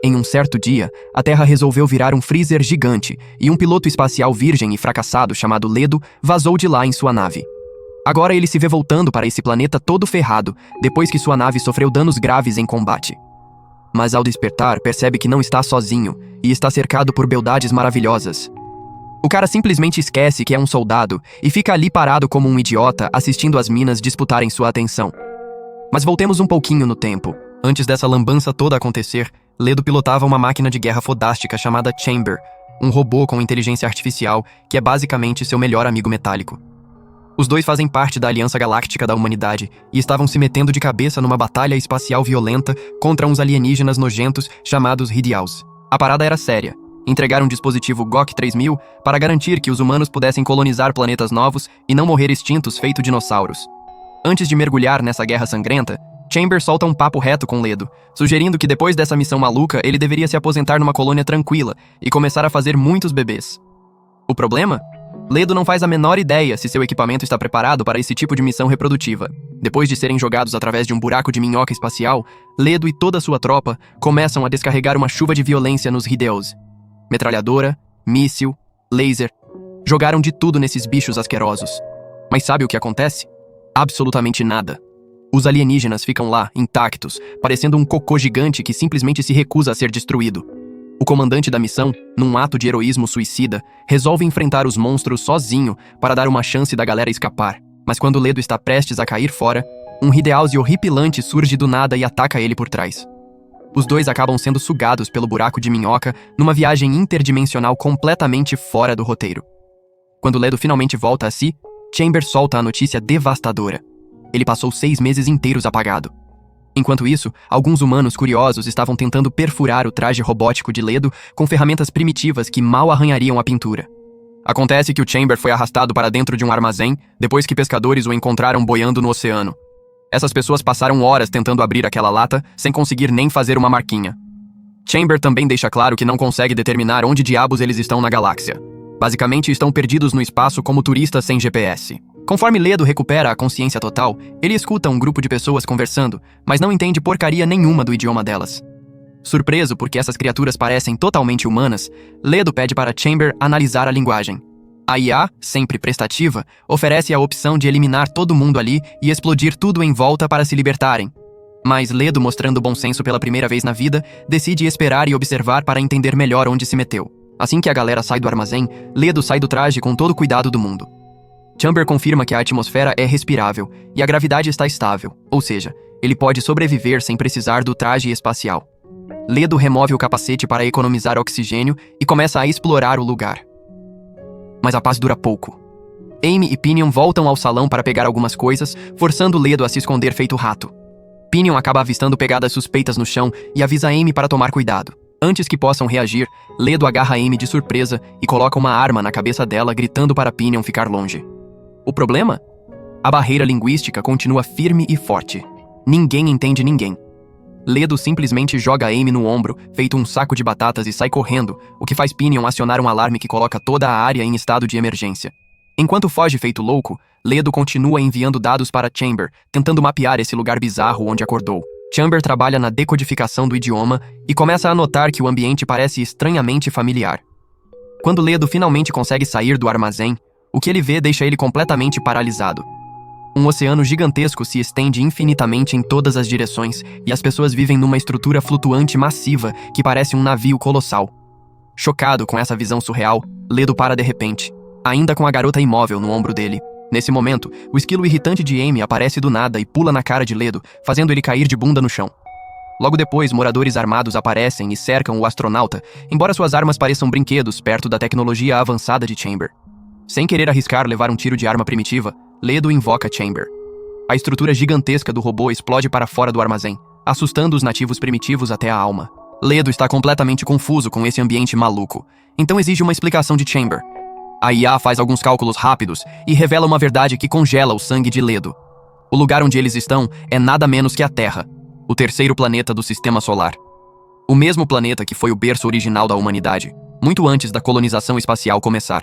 Em um certo dia, a Terra resolveu virar um freezer gigante e um piloto espacial virgem e fracassado chamado Ledo vazou de lá em sua nave. Agora ele se vê voltando para esse planeta todo ferrado, depois que sua nave sofreu danos graves em combate. Mas ao despertar, percebe que não está sozinho e está cercado por beldades maravilhosas. O cara simplesmente esquece que é um soldado e fica ali parado como um idiota assistindo as minas disputarem sua atenção. Mas voltemos um pouquinho no tempo. Antes dessa lambança toda acontecer, Ledo pilotava uma máquina de guerra fodástica chamada Chamber, um robô com inteligência artificial que é basicamente seu melhor amigo metálico. Os dois fazem parte da Aliança Galáctica da Humanidade e estavam se metendo de cabeça numa batalha espacial violenta contra uns alienígenas nojentos chamados Hydeals. A parada era séria. Entregaram um dispositivo GOC 3000 para garantir que os humanos pudessem colonizar planetas novos e não morrer extintos feito dinossauros. Antes de mergulhar nessa guerra sangrenta, Chamber solta um papo reto com Ledo, sugerindo que depois dessa missão maluca ele deveria se aposentar numa colônia tranquila e começar a fazer muitos bebês. O problema? Ledo não faz a menor ideia se seu equipamento está preparado para esse tipo de missão reprodutiva. Depois de serem jogados através de um buraco de minhoca espacial, Ledo e toda sua tropa começam a descarregar uma chuva de violência nos Hydeals. Metralhadora, míssil, laser. Jogaram de tudo nesses bichos asquerosos. Mas sabe o que acontece? Absolutamente nada. Os alienígenas ficam lá, intactos, parecendo um cocô gigante que simplesmente se recusa a ser destruído. O comandante da missão, num ato de heroísmo suicida, resolve enfrentar os monstros sozinho para dar uma chance da galera escapar. Mas quando Ledo está prestes a cair fora, um Hydealzi horripilante surge do nada e ataca ele por trás. Os dois acabam sendo sugados pelo buraco de minhoca numa viagem interdimensional completamente fora do roteiro. Quando Ledo finalmente volta a si, Chamber solta a notícia devastadora. Ele passou 6 meses inteiros apagado. Enquanto isso, alguns humanos curiosos estavam tentando perfurar o traje robótico de Ledo com ferramentas primitivas que mal arranhariam a pintura. Acontece que o Chamber foi arrastado para dentro de um armazém depois que pescadores o encontraram boiando no oceano. Essas pessoas passaram horas tentando abrir aquela lata sem conseguir nem fazer uma marquinha. Chamber também deixa claro que não consegue determinar onde diabos eles estão na galáxia. Basicamente, estão perdidos no espaço como turistas sem GPS. Conforme Ledo recupera a consciência total, ele escuta um grupo de pessoas conversando, mas não entende porcaria nenhuma do idioma delas. Surpreso porque essas criaturas parecem totalmente humanas, Ledo pede para Chamber analisar a linguagem. A IA, sempre prestativa, oferece a opção de eliminar todo mundo ali e explodir tudo em volta para se libertarem. Mas Ledo, mostrando bom senso pela primeira vez na vida, decide esperar e observar para entender melhor onde se meteu. Assim que a galera sai do armazém, Ledo sai do traje com todo o cuidado do mundo. Chamber confirma que a atmosfera é respirável e a gravidade está estável, ou seja, ele pode sobreviver sem precisar do traje espacial. Ledo remove o capacete para economizar oxigênio e começa a explorar o lugar. Mas a paz dura pouco. Amy e Pinion voltam ao salão para pegar algumas coisas, forçando Ledo a se esconder feito rato. Pinion acaba avistando pegadas suspeitas no chão e avisa Amy para tomar cuidado. Antes que possam reagir, Ledo agarra Amy de surpresa e coloca uma arma na cabeça dela, gritando para Pinion ficar longe. O problema? A barreira linguística continua firme e forte. Ninguém entende ninguém. Ledo simplesmente joga Amy no ombro, feito um saco de batatas, e sai correndo, o que faz Pinion acionar um alarme que coloca toda a área em estado de emergência. Enquanto foge feito louco, Ledo continua enviando dados para Chamber, tentando mapear esse lugar bizarro onde acordou. Chamber trabalha na decodificação do idioma e começa a notar que o ambiente parece estranhamente familiar. Quando Ledo finalmente consegue sair do armazém, o que ele vê deixa ele completamente paralisado. Um oceano gigantesco se estende infinitamente em todas as direções e as pessoas vivem numa estrutura flutuante massiva que parece um navio colossal. Chocado com essa visão surreal, Ledo para de repente, ainda com a garota imóvel no ombro dele. Nesse momento, o esquilo irritante de Amy aparece do nada e pula na cara de Ledo, fazendo ele cair de bunda no chão. Logo depois, moradores armados aparecem e cercam o astronauta, embora suas armas pareçam brinquedos perto da tecnologia avançada de Chamber. Sem querer arriscar levar um tiro de arma primitiva, Ledo invoca Chamber. A estrutura gigantesca do robô explode para fora do armazém, assustando os nativos primitivos até a alma. Ledo está completamente confuso com esse ambiente maluco, então exige uma explicação de Chamber. A IA faz alguns cálculos rápidos e revela uma verdade que congela o sangue de Ledo. O lugar onde eles estão é nada menos que a Terra, o terceiro planeta do Sistema Solar. O mesmo planeta que foi o berço original da humanidade, muito antes da colonização espacial começar.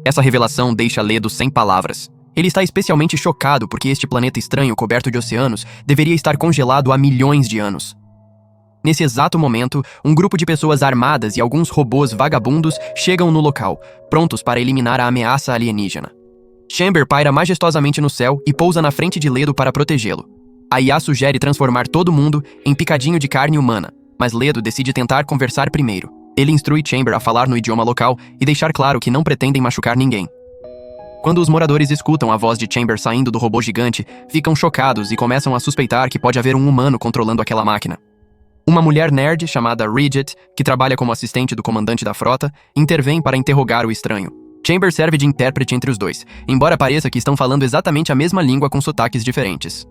Essa revelação deixa Ledo sem palavras. Ele está especialmente chocado porque este planeta estranho coberto de oceanos deveria estar congelado há milhões de anos. Nesse exato momento, um grupo de pessoas armadas e alguns robôs vagabundos chegam no local, prontos para eliminar a ameaça alienígena. Chamber paira majestosamente no céu e pousa na frente de Ledo para protegê-lo. A IA sugere transformar todo mundo em picadinho de carne humana, mas Ledo decide tentar conversar primeiro. Ele instrui Chamber a falar no idioma local e deixar claro que não pretendem machucar ninguém. Quando os moradores escutam a voz de Chamber saindo do robô gigante, ficam chocados e começam a suspeitar que pode haver um humano controlando aquela máquina. Uma mulher nerd chamada Ridget, que trabalha como assistente do comandante da frota, intervém para interrogar o estranho. Chamber serve de intérprete entre os dois, embora pareça que estão falando exatamente a mesma língua com sotaques diferentes.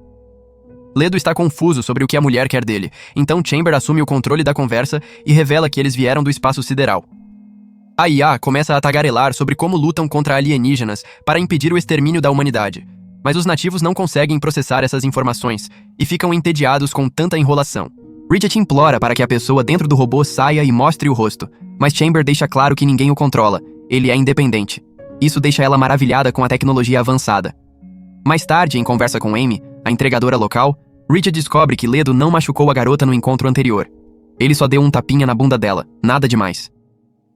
Ledo está confuso sobre o que a mulher quer dele, então Chamber assume o controle da conversa e revela que eles vieram do espaço sideral. A IA começa a tagarelar sobre como lutam contra alienígenas para impedir o extermínio da humanidade, mas os nativos não conseguem processar essas informações e ficam entediados com tanta enrolação. Ridget implora para que a pessoa dentro do robô saia e mostre o rosto, mas Chamber deixa claro que ninguém o controla, ele é independente. Isso deixa ela maravilhada com a tecnologia avançada. Mais tarde, em conversa com Amy, a entregadora local, Ridget descobre que Ledo não machucou a garota no encontro anterior. Ele só deu um tapinha na bunda dela, nada demais.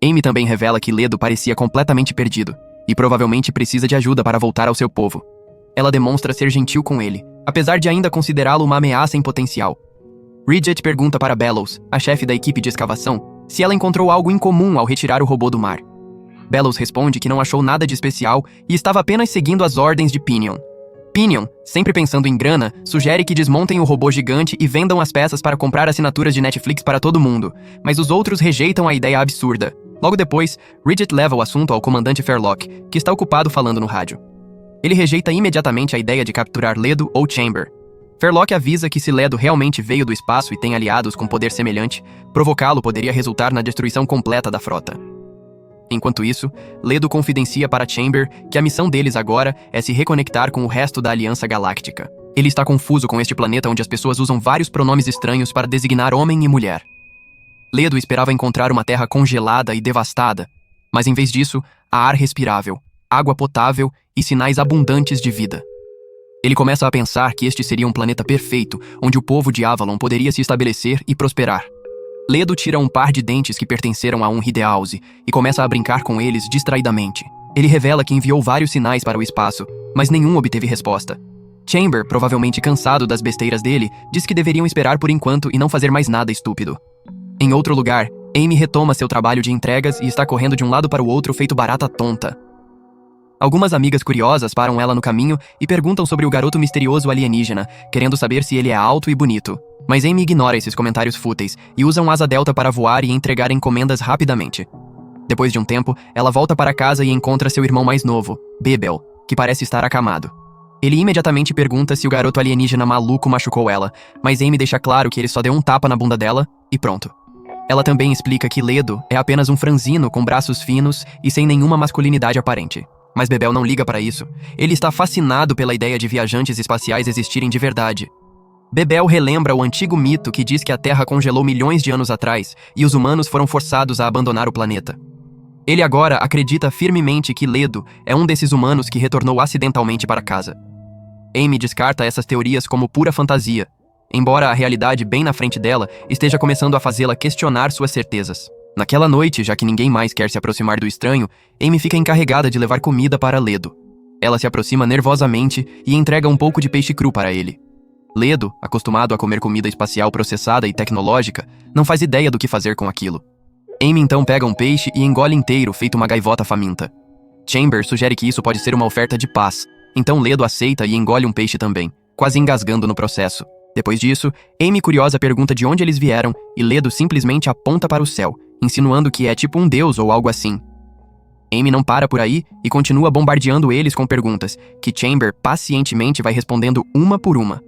Amy também revela que Ledo parecia completamente perdido, e provavelmente precisa de ajuda para voltar ao seu povo. Ela demonstra ser gentil com ele, apesar de ainda considerá-lo uma ameaça em potencial. Ridget pergunta para Bellows, a chefe da equipe de escavação, se ela encontrou algo incomum ao retirar o robô do mar. Bellows responde que não achou nada de especial e estava apenas seguindo as ordens de Pinion. Pinion, sempre pensando em grana, sugere que desmontem o robô gigante e vendam as peças para comprar assinaturas de Netflix para todo mundo, mas os outros rejeitam a ideia absurda. Logo depois, Ridget leva o assunto ao comandante Fairlock, que está ocupado falando no rádio. Ele rejeita imediatamente a ideia de capturar Ledo ou Chamber. Fairlock avisa que se Ledo realmente veio do espaço e tem aliados com poder semelhante, provocá-lo poderia resultar na destruição completa da frota. Enquanto isso, Ledo confidencia para Chamber que a missão deles agora é se reconectar com o resto da Aliança Galáctica. Ele está confuso com este planeta onde as pessoas usam vários pronomes estranhos para designar homem e mulher. Ledo esperava encontrar uma terra congelada e devastada, mas em vez disso, há ar respirável, água potável e sinais abundantes de vida. Ele começa a pensar que este seria um planeta perfeito, onde o povo de Avalon poderia se estabelecer e prosperar. Ledo tira um par de dentes que pertenceram a um Hideause e começa a brincar com eles distraidamente. Ele revela que enviou vários sinais para o espaço, mas nenhum obteve resposta. Chamber, provavelmente cansado das besteiras dele, diz que deveriam esperar por enquanto e não fazer mais nada estúpido. Em outro lugar, Amy retoma seu trabalho de entregas e está correndo de um lado para o outro feito barata tonta. Algumas amigas curiosas param ela no caminho e perguntam sobre o garoto misterioso alienígena, querendo saber se ele é alto e bonito. Mas Amy ignora esses comentários fúteis e usa um asa delta para voar e entregar encomendas rapidamente. Depois de um tempo, ela volta para casa e encontra seu irmão mais novo, Bebel, que parece estar acamado. Ele imediatamente pergunta se o garoto alienígena maluco machucou ela, mas Amy deixa claro que ele só deu um tapa na bunda dela e pronto. Ela também explica que Ledo é apenas um franzino com braços finos e sem nenhuma masculinidade aparente. Mas Bebel não liga para isso. Ele está fascinado pela ideia de viajantes espaciais existirem de verdade. Bebel relembra o antigo mito que diz que a Terra congelou milhões de anos atrás e os humanos foram forçados a abandonar o planeta. Ele agora acredita firmemente que Ledo é um desses humanos que retornou acidentalmente para casa. Amy descarta essas teorias como pura fantasia, embora a realidade bem na frente dela esteja começando a fazê-la questionar suas certezas. Naquela noite, já que ninguém mais quer se aproximar do estranho, Amy fica encarregada de levar comida para Ledo. Ela se aproxima nervosamente e entrega um pouco de peixe cru para ele. Ledo, acostumado a comer comida espacial processada e tecnológica, não faz ideia do que fazer com aquilo. Amy então pega um peixe e engole inteiro, feito uma gaivota faminta. Chamber sugere que isso pode ser uma oferta de paz, então Ledo aceita e engole um peixe também, quase engasgando no processo. Depois disso, Amy curiosa pergunta de onde eles vieram e Ledo simplesmente aponta para o céu, insinuando que é tipo um deus ou algo assim. Amy não para por aí e continua bombardeando eles com perguntas, que Chamber pacientemente vai respondendo uma por uma.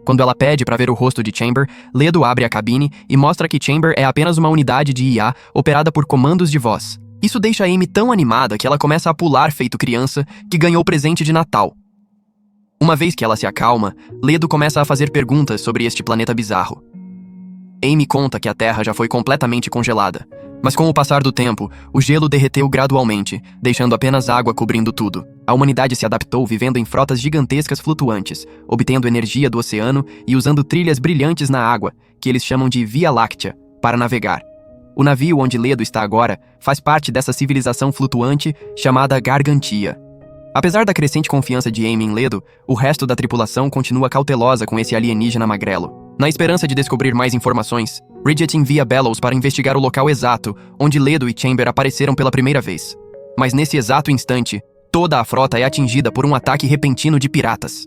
Quando ela pede para ver o rosto de Chamber, Ledo abre a cabine e mostra que Chamber é apenas uma unidade de IA operada por comandos de voz. Isso deixa Amy tão animada que ela começa a pular feito criança que ganhou presente de Natal. Uma vez que ela se acalma, Ledo começa a fazer perguntas sobre este planeta bizarro. Amy conta que a Terra já foi completamente congelada, mas com o passar do tempo, o gelo derreteu gradualmente, deixando apenas água cobrindo tudo. A humanidade se adaptou vivendo em frotas gigantescas flutuantes, obtendo energia do oceano e usando trilhas brilhantes na água, que eles chamam de Via Láctea, para navegar. O navio onde Ledo está agora faz parte dessa civilização flutuante chamada Gargantia. Apesar da crescente confiança de Amy em Ledo, o resto da tripulação continua cautelosa com esse alienígena magrelo. Na esperança de descobrir mais informações, Bridget envia Bellows para investigar o local exato onde Ledo e Chamber apareceram pela primeira vez. Mas nesse exato instante, toda a frota é atingida por um ataque repentino de piratas.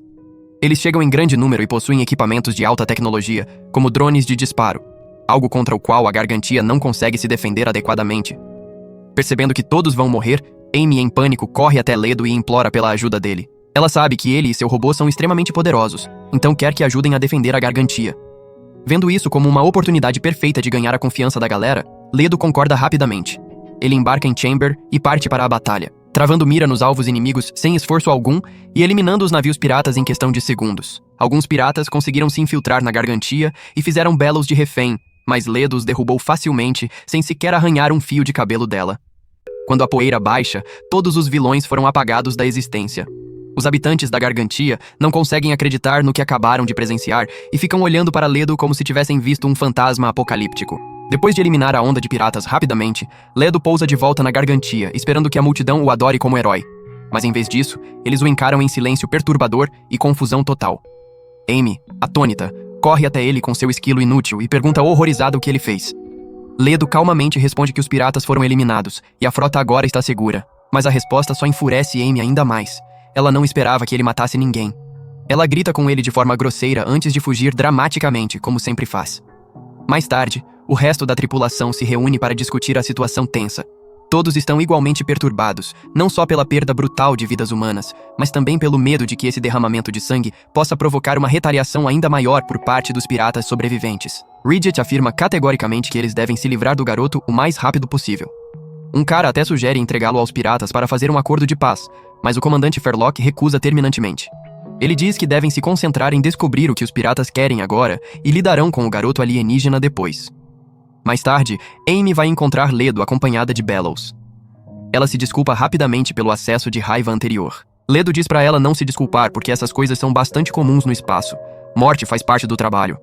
Eles chegam em grande número e possuem equipamentos de alta tecnologia, como drones de disparo, algo contra o qual a Gargantia não consegue se defender adequadamente. Percebendo que todos vão morrer, Amy, em pânico, corre até Ledo e implora pela ajuda dele. Ela sabe que ele e seu robô são extremamente poderosos, então quer que ajudem a defender a Gargantia. Vendo isso como uma oportunidade perfeita de ganhar a confiança da galera, Ledo concorda rapidamente. Ele embarca em Chamber e parte para a batalha, travando mira nos alvos inimigos sem esforço algum e eliminando os navios piratas em questão de segundos. Alguns piratas conseguiram se infiltrar na Gargantia e fizeram Bellows de refém, mas Ledo os derrubou facilmente sem sequer arranhar um fio de cabelo dela. Quando a poeira baixa, todos os vilões foram apagados da existência. Os habitantes da Gargantia não conseguem acreditar no que acabaram de presenciar e ficam olhando para Ledo como se tivessem visto um fantasma apocalíptico. Depois de eliminar a onda de piratas rapidamente, Ledo pousa de volta na Gargantia, esperando que a multidão o adore como herói. Mas em vez disso, eles o encaram em silêncio perturbador e confusão total. Amy, atônita, corre até ele com seu esquilo inútil e pergunta horrorizada o que ele fez. Ledo calmamente responde que os piratas foram eliminados e a frota agora está segura. Mas a resposta só enfurece Amy ainda mais. Ela não esperava que ele matasse ninguém. Ela grita com ele de forma grosseira antes de fugir dramaticamente, como sempre faz. Mais tarde, o resto da tripulação se reúne para discutir a situação tensa. Todos estão igualmente perturbados, não só pela perda brutal de vidas humanas, mas também pelo medo de que esse derramamento de sangue possa provocar uma retaliação ainda maior por parte dos piratas sobreviventes. Bridget afirma categoricamente que eles devem se livrar do garoto o mais rápido possível. Um cara até sugere entregá-lo aos piratas para fazer um acordo de paz, mas o comandante Fairlock recusa terminantemente. Ele diz que devem se concentrar em descobrir o que os piratas querem agora e lidarão com o garoto alienígena depois. Mais tarde, Amy vai encontrar Ledo acompanhada de Bellows. Ela se desculpa rapidamente pelo acesso de raiva anterior. Ledo diz para ela não se desculpar porque essas coisas são bastante comuns no espaço. Morte faz parte do trabalho.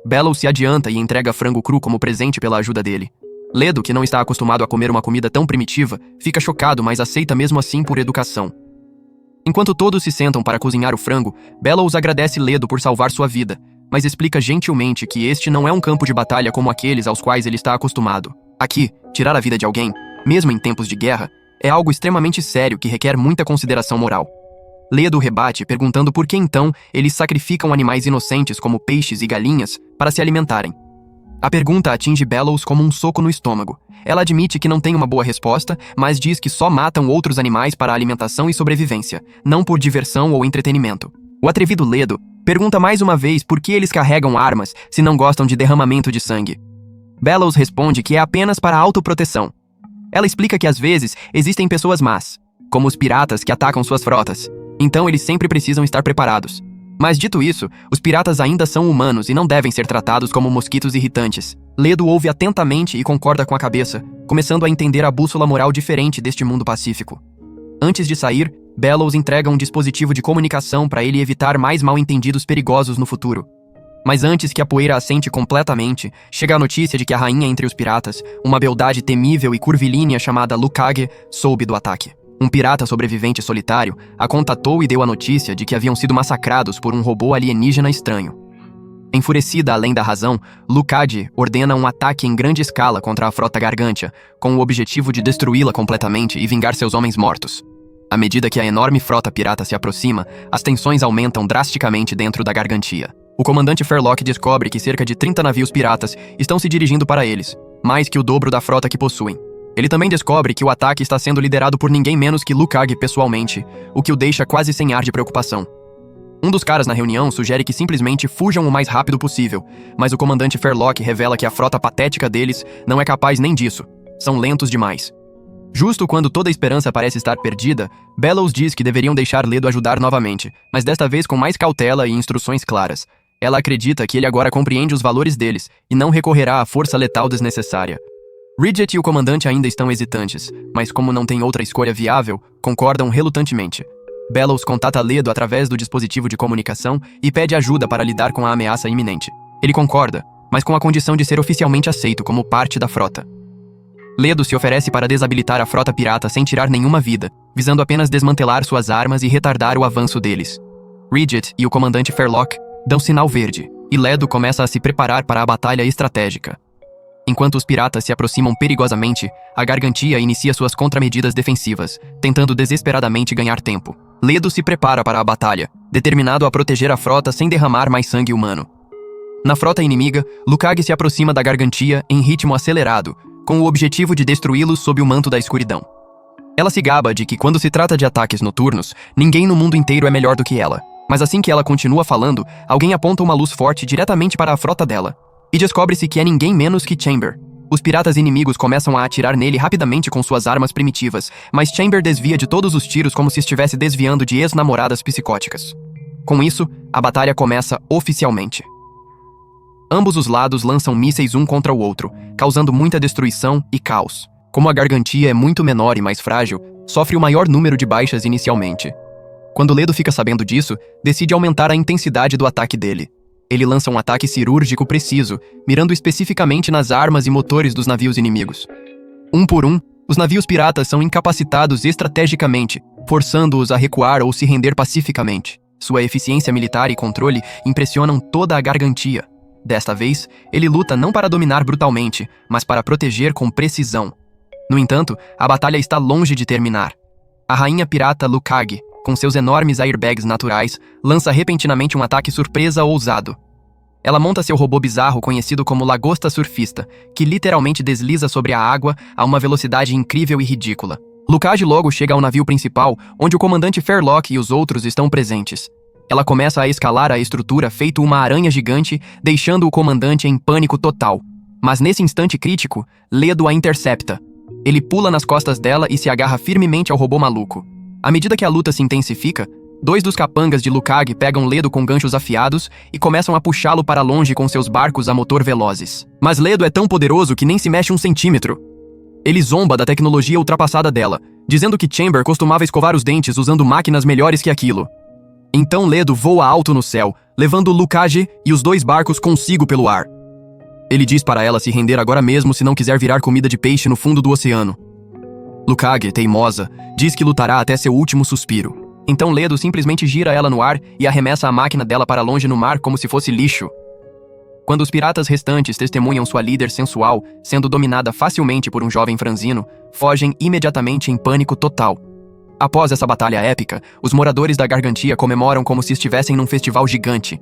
Bellows se adianta e entrega frango cru como presente pela ajuda dele. Ledo, que não está acostumado a comer uma comida tão primitiva, fica chocado, mas aceita mesmo assim por educação. Enquanto todos se sentam para cozinhar o frango, Bellows agradece Ledo por salvar sua vida, mas explica gentilmente que este não é um campo de batalha como aqueles aos quais ele está acostumado. Aqui, tirar a vida de alguém, mesmo em tempos de guerra, é algo extremamente sério que requer muita consideração moral. Ledo rebate, perguntando por que então eles sacrificam animais inocentes como peixes e galinhas para se alimentarem. A pergunta atinge Bellows como um soco no estômago. Ela admite que não tem uma boa resposta, mas diz que só matam outros animais para alimentação e sobrevivência, não por diversão ou entretenimento. O atrevido Ledo pergunta mais uma vez por que eles carregam armas se não gostam de derramamento de sangue. Bellows responde que é apenas para autoproteção. Ela explica que às vezes existem pessoas más, como os piratas que atacam suas frotas, então eles sempre precisam estar preparados. Mas dito isso, os piratas ainda são humanos e não devem ser tratados como mosquitos irritantes. Ledo ouve atentamente e concorda com a cabeça, começando a entender a bússola moral diferente deste mundo pacífico. Antes de sair, Bellows entrega um dispositivo de comunicação para ele evitar mais mal-entendidos perigosos no futuro. Mas antes que a poeira assente completamente, chega a notícia de que a rainha entre os piratas, uma beldade temível e curvilínea chamada Lukage, soube do ataque. Um pirata sobrevivente solitário a contatou e deu a notícia de que haviam sido massacrados por um robô alienígena estranho. Enfurecida além da razão, Lukage ordena um ataque em grande escala contra a frota Gargantia, com o objetivo de destruí-la completamente e vingar seus homens mortos. À medida que a enorme frota pirata se aproxima, as tensões aumentam drasticamente dentro da Gargantia. O comandante Fairlock descobre que cerca de 30 navios piratas estão se dirigindo para eles, mais que o dobro da frota que possuem. Ele também descobre que o ataque está sendo liderado por ninguém menos que Lukage pessoalmente, o que o deixa quase sem ar de preocupação. Um dos caras na reunião sugere que simplesmente fujam o mais rápido possível, mas o comandante Fairlock revela que a frota patética deles não é capaz nem disso. São lentos demais. Justo quando toda a esperança parece estar perdida, Bellows diz que deveriam deixar Ledo ajudar novamente, mas desta vez com mais cautela e instruções claras. Ela acredita que ele agora compreende os valores deles e não recorrerá à força letal desnecessária. Bridget e o comandante ainda estão hesitantes, mas como não tem outra escolha viável, concordam relutantemente. Bellows contata Ledo através do dispositivo de comunicação e pede ajuda para lidar com a ameaça iminente. Ele concorda, mas com a condição de ser oficialmente aceito como parte da frota. Ledo se oferece para desabilitar a frota pirata sem tirar nenhuma vida, visando apenas desmantelar suas armas e retardar o avanço deles. Ridget e o comandante Fairlock dão sinal verde, e Ledo começa a se preparar para a batalha estratégica. Enquanto os piratas se aproximam perigosamente, a Gargantia inicia suas contramedidas defensivas, tentando desesperadamente ganhar tempo. Ledo se prepara para a batalha, determinado a proteger a frota sem derramar mais sangue humano. Na frota inimiga, Lucag se aproxima da Gargantia em ritmo acelerado, com o objetivo de destruí-los sob o manto da escuridão. Ela se gaba de que, quando se trata de ataques noturnos, ninguém no mundo inteiro é melhor do que ela. Mas assim que ela continua falando, alguém aponta uma luz forte diretamente para a frota dela. E descobre-se que é ninguém menos que Chamber. Os piratas inimigos começam a atirar nele rapidamente com suas armas primitivas, mas Chamber desvia de todos os tiros como se estivesse desviando de ex-namoradas psicóticas. Com isso, a batalha começa oficialmente. Ambos os lados lançam mísseis um contra o outro, causando muita destruição e caos. Como a Gargantia é muito menor e mais frágil, sofre o maior número de baixas inicialmente. Quando Ledo fica sabendo disso, decide aumentar a intensidade do ataque dele. Ele lança um ataque cirúrgico preciso, mirando especificamente nas armas e motores dos navios inimigos. Um por um, os navios piratas são incapacitados estrategicamente, forçando-os a recuar ou se render pacificamente. Sua eficiência militar e controle impressionam toda a Gargantia. Desta vez, ele luta não para dominar brutalmente, mas para proteger com precisão. No entanto, a batalha está longe de terminar. A rainha pirata Lucag, com seus enormes airbags naturais, lança repentinamente um ataque surpresa ousado. Ela monta seu robô bizarro conhecido como Lagosta Surfista, que literalmente desliza sobre a água a uma velocidade incrível e ridícula. Lucag logo chega ao navio principal, onde o comandante Fairlock e os outros estão presentes. Ela começa a escalar a estrutura feito uma aranha gigante, deixando o comandante em pânico total. Mas nesse instante crítico, Ledo a intercepta. Ele pula nas costas dela e se agarra firmemente ao robô maluco. À medida que a luta se intensifica, 2 dos capangas de Lucag pegam Ledo com ganchos afiados e começam a puxá-lo para longe com seus barcos a motor velozes. Mas Ledo é tão poderoso que nem se mexe um centímetro. Ele zomba da tecnologia ultrapassada dela, dizendo que Chamber costumava escovar os dentes usando máquinas melhores que aquilo. Então Ledo voa alto no céu, levando Lucag e os 2 barcos consigo pelo ar. Ele diz para ela se render agora mesmo se não quiser virar comida de peixe no fundo do oceano. Lucag, teimosa, diz que lutará até seu último suspiro. Então Ledo simplesmente gira ela no ar e arremessa a máquina dela para longe no mar como se fosse lixo. Quando os piratas restantes testemunham sua líder sensual sendo dominada facilmente por um jovem franzino, fogem imediatamente em pânico total. Após essa batalha épica, os moradores da Gargantia comemoram como se estivessem num festival gigante.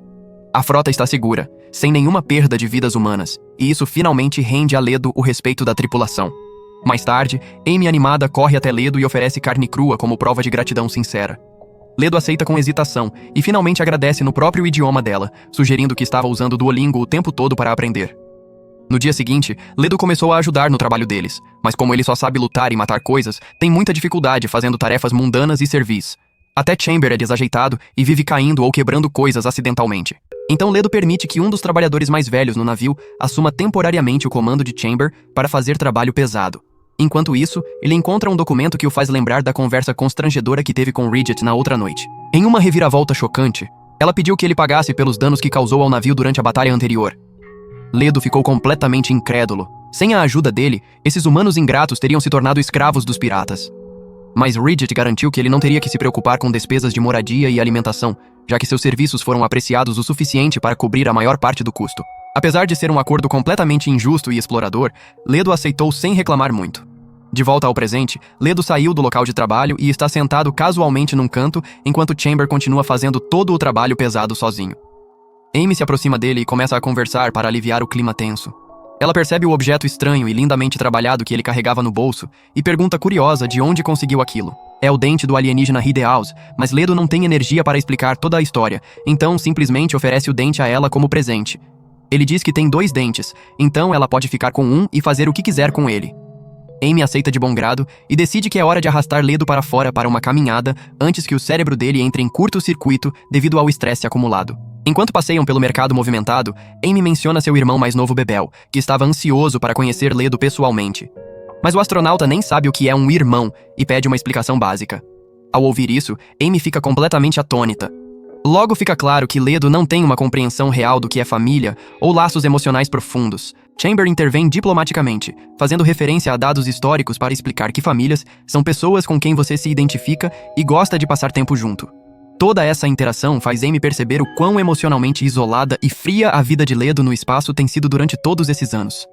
A frota está segura, sem nenhuma perda de vidas humanas, e isso finalmente rende a Ledo o respeito da tripulação. Mais tarde, Amy animada corre até Ledo e oferece carne crua como prova de gratidão sincera. Ledo aceita com hesitação e finalmente agradece no próprio idioma dela, sugerindo que estava usando o Duolingo o tempo todo para aprender. No dia seguinte, Ledo começou a ajudar no trabalho deles, mas como ele só sabe lutar e matar coisas, tem muita dificuldade fazendo tarefas mundanas e servis. Até Chamber é desajeitado e vive caindo ou quebrando coisas acidentalmente. Então Ledo permite que um dos trabalhadores mais velhos no navio assuma temporariamente o comando de Chamber para fazer trabalho pesado. Enquanto isso, ele encontra um documento que o faz lembrar da conversa constrangedora que teve com Ridget na outra noite. Em uma reviravolta chocante, ela pediu que ele pagasse pelos danos que causou ao navio durante a batalha anterior. Ledo ficou completamente incrédulo. Sem a ajuda dele, esses humanos ingratos teriam se tornado escravos dos piratas. Mas Ridget garantiu que ele não teria que se preocupar com despesas de moradia e alimentação, já que seus serviços foram apreciados o suficiente para cobrir a maior parte do custo. Apesar de ser um acordo completamente injusto e explorador, Ledo aceitou sem reclamar muito. De volta ao presente, Ledo saiu do local de trabalho e está sentado casualmente num canto, enquanto Chamber continua fazendo todo o trabalho pesado sozinho. Amy se aproxima dele e começa a conversar para aliviar o clima tenso. Ela percebe o objeto estranho e lindamente trabalhado que ele carregava no bolso e pergunta curiosa de onde conseguiu aquilo. É o dente do alienígena Hideaus, mas Ledo não tem energia para explicar toda a história, então simplesmente oferece o dente a ela como presente. Ele diz que tem 2 dentes, então ela pode ficar com um e fazer o que quiser com ele. Amy aceita de bom grado e decide que é hora de arrastar Ledo para fora para uma caminhada antes que o cérebro dele entre em curto-circuito devido ao estresse acumulado. Enquanto passeiam pelo mercado movimentado, Amy menciona seu irmão mais novo Bebel, que estava ansioso para conhecer Ledo pessoalmente. Mas o astronauta nem sabe o que é um irmão e pede uma explicação básica. Ao ouvir isso, Amy fica completamente atônita. Logo fica claro que Ledo não tem uma compreensão real do que é família ou laços emocionais profundos. Chamber intervém diplomaticamente, fazendo referência a dados históricos para explicar que famílias são pessoas com quem você se identifica e gosta de passar tempo junto. Toda essa interação faz Amy perceber o quão emocionalmente isolada e fria a vida de Ledo no espaço tem sido durante todos esses anos.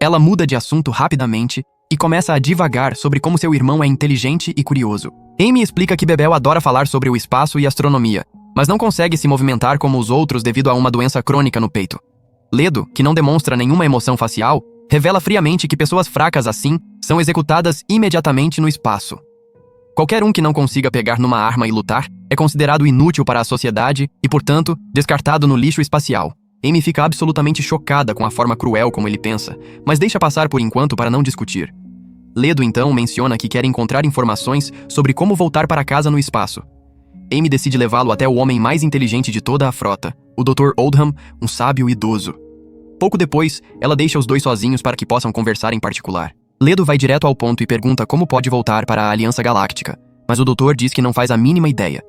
Ela muda de assunto rapidamente e começa a divagar sobre como seu irmão é inteligente e curioso. Amy explica que Bebel adora falar sobre o espaço e astronomia, mas não consegue se movimentar como os outros devido a uma doença crônica no peito. Ledo, que não demonstra nenhuma emoção facial, revela friamente que pessoas fracas assim são executadas imediatamente no espaço. Qualquer um que não consiga pegar numa arma e lutar é considerado inútil para a sociedade e, portanto, descartado no lixo espacial. Amy fica absolutamente chocada com a forma cruel como ele pensa, mas deixa passar por enquanto para não discutir. Ledo então menciona que quer encontrar informações sobre como voltar para casa no espaço. Amy decide levá-lo até o homem mais inteligente de toda a frota, o Dr. Oldham, um sábio idoso. Pouco depois, ela deixa os dois sozinhos para que possam conversar em particular. Ledo vai direto ao ponto e pergunta como pode voltar para a Aliança Galáctica, mas o doutor diz que não faz a mínima ideia.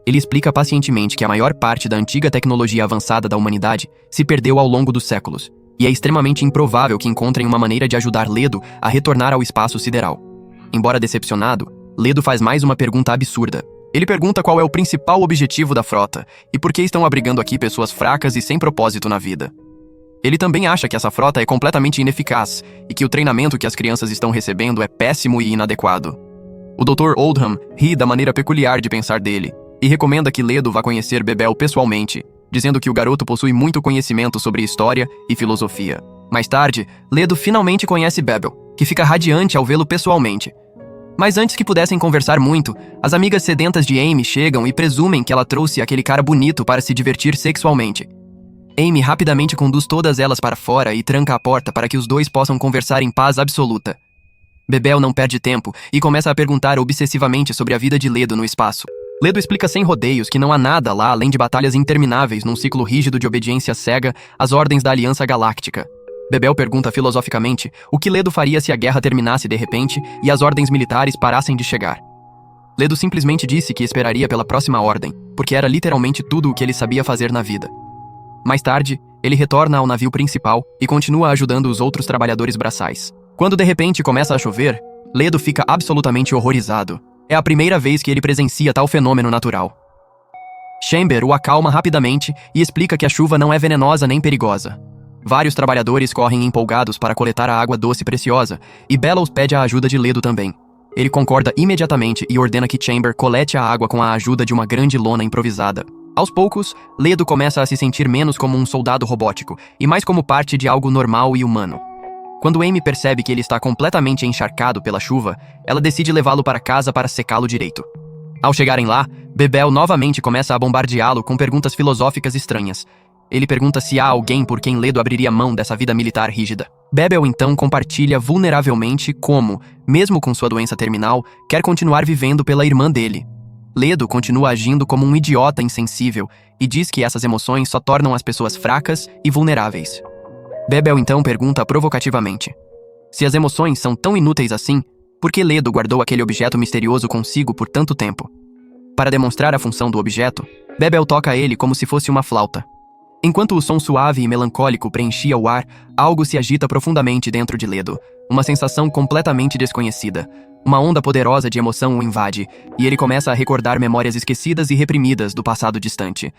Ele explica pacientemente que a maior parte da antiga tecnologia avançada da humanidade se perdeu ao longo dos séculos, e é extremamente improvável que encontrem uma maneira de ajudar Ledo a retornar ao espaço sideral. Embora decepcionado, Ledo faz mais uma pergunta absurda. Ele pergunta qual é o principal objetivo da frota e por que estão abrigando aqui pessoas fracas e sem propósito na vida. Ele também acha que essa frota é completamente ineficaz e que o treinamento que as crianças estão recebendo é péssimo e inadequado. O Dr. Oldham ri da maneira peculiar de pensar dele e recomenda que Ledo vá conhecer Bebel pessoalmente, dizendo que o garoto possui muito conhecimento sobre história e filosofia. Mais tarde, Ledo finalmente conhece Bebel, que fica radiante ao vê-lo pessoalmente. Mas antes que pudessem conversar muito, as amigas sedentas de Amy chegam e presumem que ela trouxe aquele cara bonito para se divertir sexualmente. Amy rapidamente conduz todas elas para fora e tranca a porta para que os dois possam conversar em paz absoluta. Bebel não perde tempo e começa a perguntar obsessivamente sobre a vida de Ledo no espaço. Ledo explica sem rodeios que não há nada lá além de batalhas intermináveis num ciclo rígido de obediência cega às ordens da Aliança Galáctica. Bebel pergunta filosoficamente o que Ledo faria se a guerra terminasse de repente e as ordens militares parassem de chegar. Ledo simplesmente disse que esperaria pela próxima ordem, porque era literalmente tudo o que ele sabia fazer na vida. Mais tarde, ele retorna ao navio principal e continua ajudando os outros trabalhadores braçais. Quando de repente começa a chover, Ledo fica absolutamente horrorizado. É a primeira vez que ele presencia tal fenômeno natural. Chamber o acalma rapidamente e explica que a chuva não é venenosa nem perigosa. Vários trabalhadores correm empolgados para coletar a água doce preciosa e Bellows pede a ajuda de Ledo também. Ele concorda imediatamente e ordena que Chamber colete a água com a ajuda de uma grande lona improvisada. Aos poucos, Ledo começa a se sentir menos como um soldado robótico e mais como parte de algo normal e humano. Quando Amy percebe que ele está completamente encharcado pela chuva, ela decide levá-lo para casa para secá-lo direito. Ao chegarem lá, Bebel novamente começa a bombardeá-lo com perguntas filosóficas estranhas. Ele pergunta se há alguém por quem Ledo abriria mão dessa vida militar rígida. Bebel então compartilha vulneravelmente como, mesmo com sua doença terminal, quer continuar vivendo pela irmã dele. Ledo continua agindo como um idiota insensível e diz que essas emoções só tornam as pessoas fracas e vulneráveis. Bebel então pergunta provocativamente: se as emoções são tão inúteis assim, por que Ledo guardou aquele objeto misterioso consigo por tanto tempo? Para demonstrar a função do objeto, Bebel toca ele como se fosse uma flauta. Enquanto o som suave e melancólico preenchia o ar, algo se agita profundamente dentro de Ledo, uma sensação completamente desconhecida. Uma onda poderosa de emoção o invade, e ele começa a recordar memórias esquecidas e reprimidas do passado distante.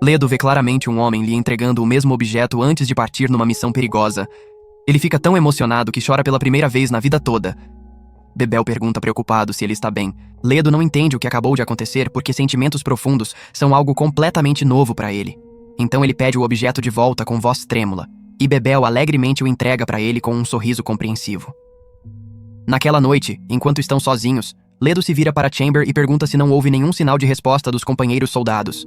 Ledo vê claramente um homem lhe entregando o mesmo objeto antes de partir numa missão perigosa. Ele fica tão emocionado que chora pela primeira vez na vida toda. Bebel pergunta preocupado se ele está bem. Ledo não entende o que acabou de acontecer porque sentimentos profundos são algo completamente novo para ele. Então ele pede o objeto de volta com voz trêmula, e Bebel alegremente o entrega para ele com um sorriso compreensivo. Naquela noite, enquanto estão sozinhos, Ledo se vira para Chamber e pergunta se não houve nenhum sinal de resposta dos companheiros soldados.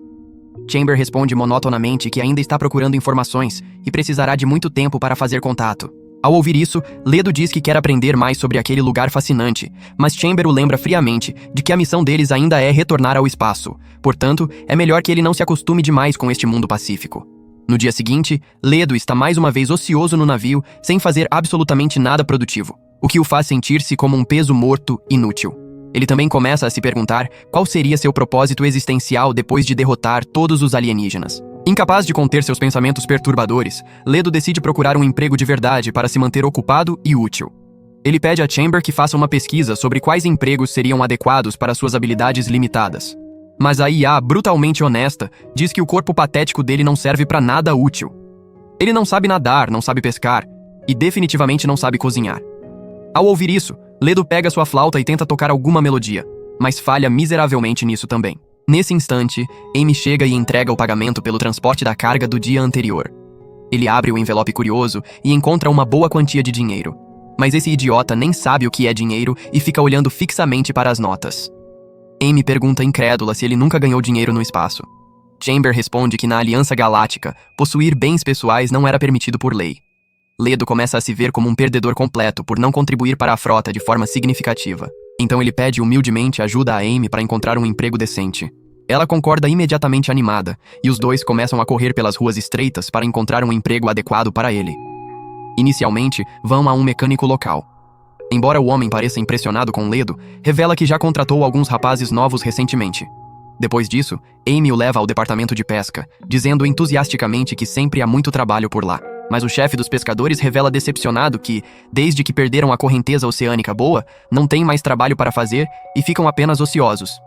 Chamber responde monotonamente que ainda está procurando informações e precisará de muito tempo para fazer contato. Ao ouvir isso, Ledo diz que quer aprender mais sobre aquele lugar fascinante, mas Chamber o lembra friamente de que a missão deles ainda é retornar ao espaço. Portanto, é melhor que ele não se acostume demais com este mundo pacífico. No dia seguinte, Ledo está mais uma vez ocioso no navio, sem fazer absolutamente nada produtivo, o que o faz sentir-se como um peso morto inútil. Ele também começa a se perguntar qual seria seu propósito existencial depois de derrotar todos os alienígenas. Incapaz de conter seus pensamentos perturbadores, Ledo decide procurar um emprego de verdade para se manter ocupado e útil. Ele pede a Chamber que faça uma pesquisa sobre quais empregos seriam adequados para suas habilidades limitadas. Mas a IA, brutalmente honesta, diz que o corpo patético dele não serve para nada útil. Ele não sabe nadar, não sabe pescar e definitivamente não sabe cozinhar. Ao ouvir isso, Ledo pega sua flauta e tenta tocar alguma melodia, mas falha miseravelmente nisso também. Nesse instante, Amy chega e entrega o pagamento pelo transporte da carga do dia anterior. Ele abre o envelope curioso e encontra uma boa quantia de dinheiro. Mas esse idiota nem sabe o que é dinheiro e fica olhando fixamente para as notas. Amy pergunta incrédula se ele nunca ganhou dinheiro no espaço. Chamber responde que na Aliança Galáctica, possuir bens pessoais não era permitido por lei. Ledo começa a se ver como um perdedor completo por não contribuir para a frota de forma significativa. Então ele pede humildemente ajuda a Amy para encontrar um emprego decente. Ela concorda imediatamente animada, e os dois começam a correr pelas ruas estreitas para encontrar um emprego adequado para ele. Inicialmente, vão a um mecânico local. Embora o homem pareça impressionado com Ledo, revela que já contratou alguns rapazes novos recentemente. Depois disso, Amy o leva ao departamento de pesca, dizendo entusiasticamente que sempre há muito trabalho por lá. Mas o chefe dos pescadores revela decepcionado que, desde que perderam a correnteza oceânica boa, não tem mais trabalho para fazer e ficam apenas ociosos.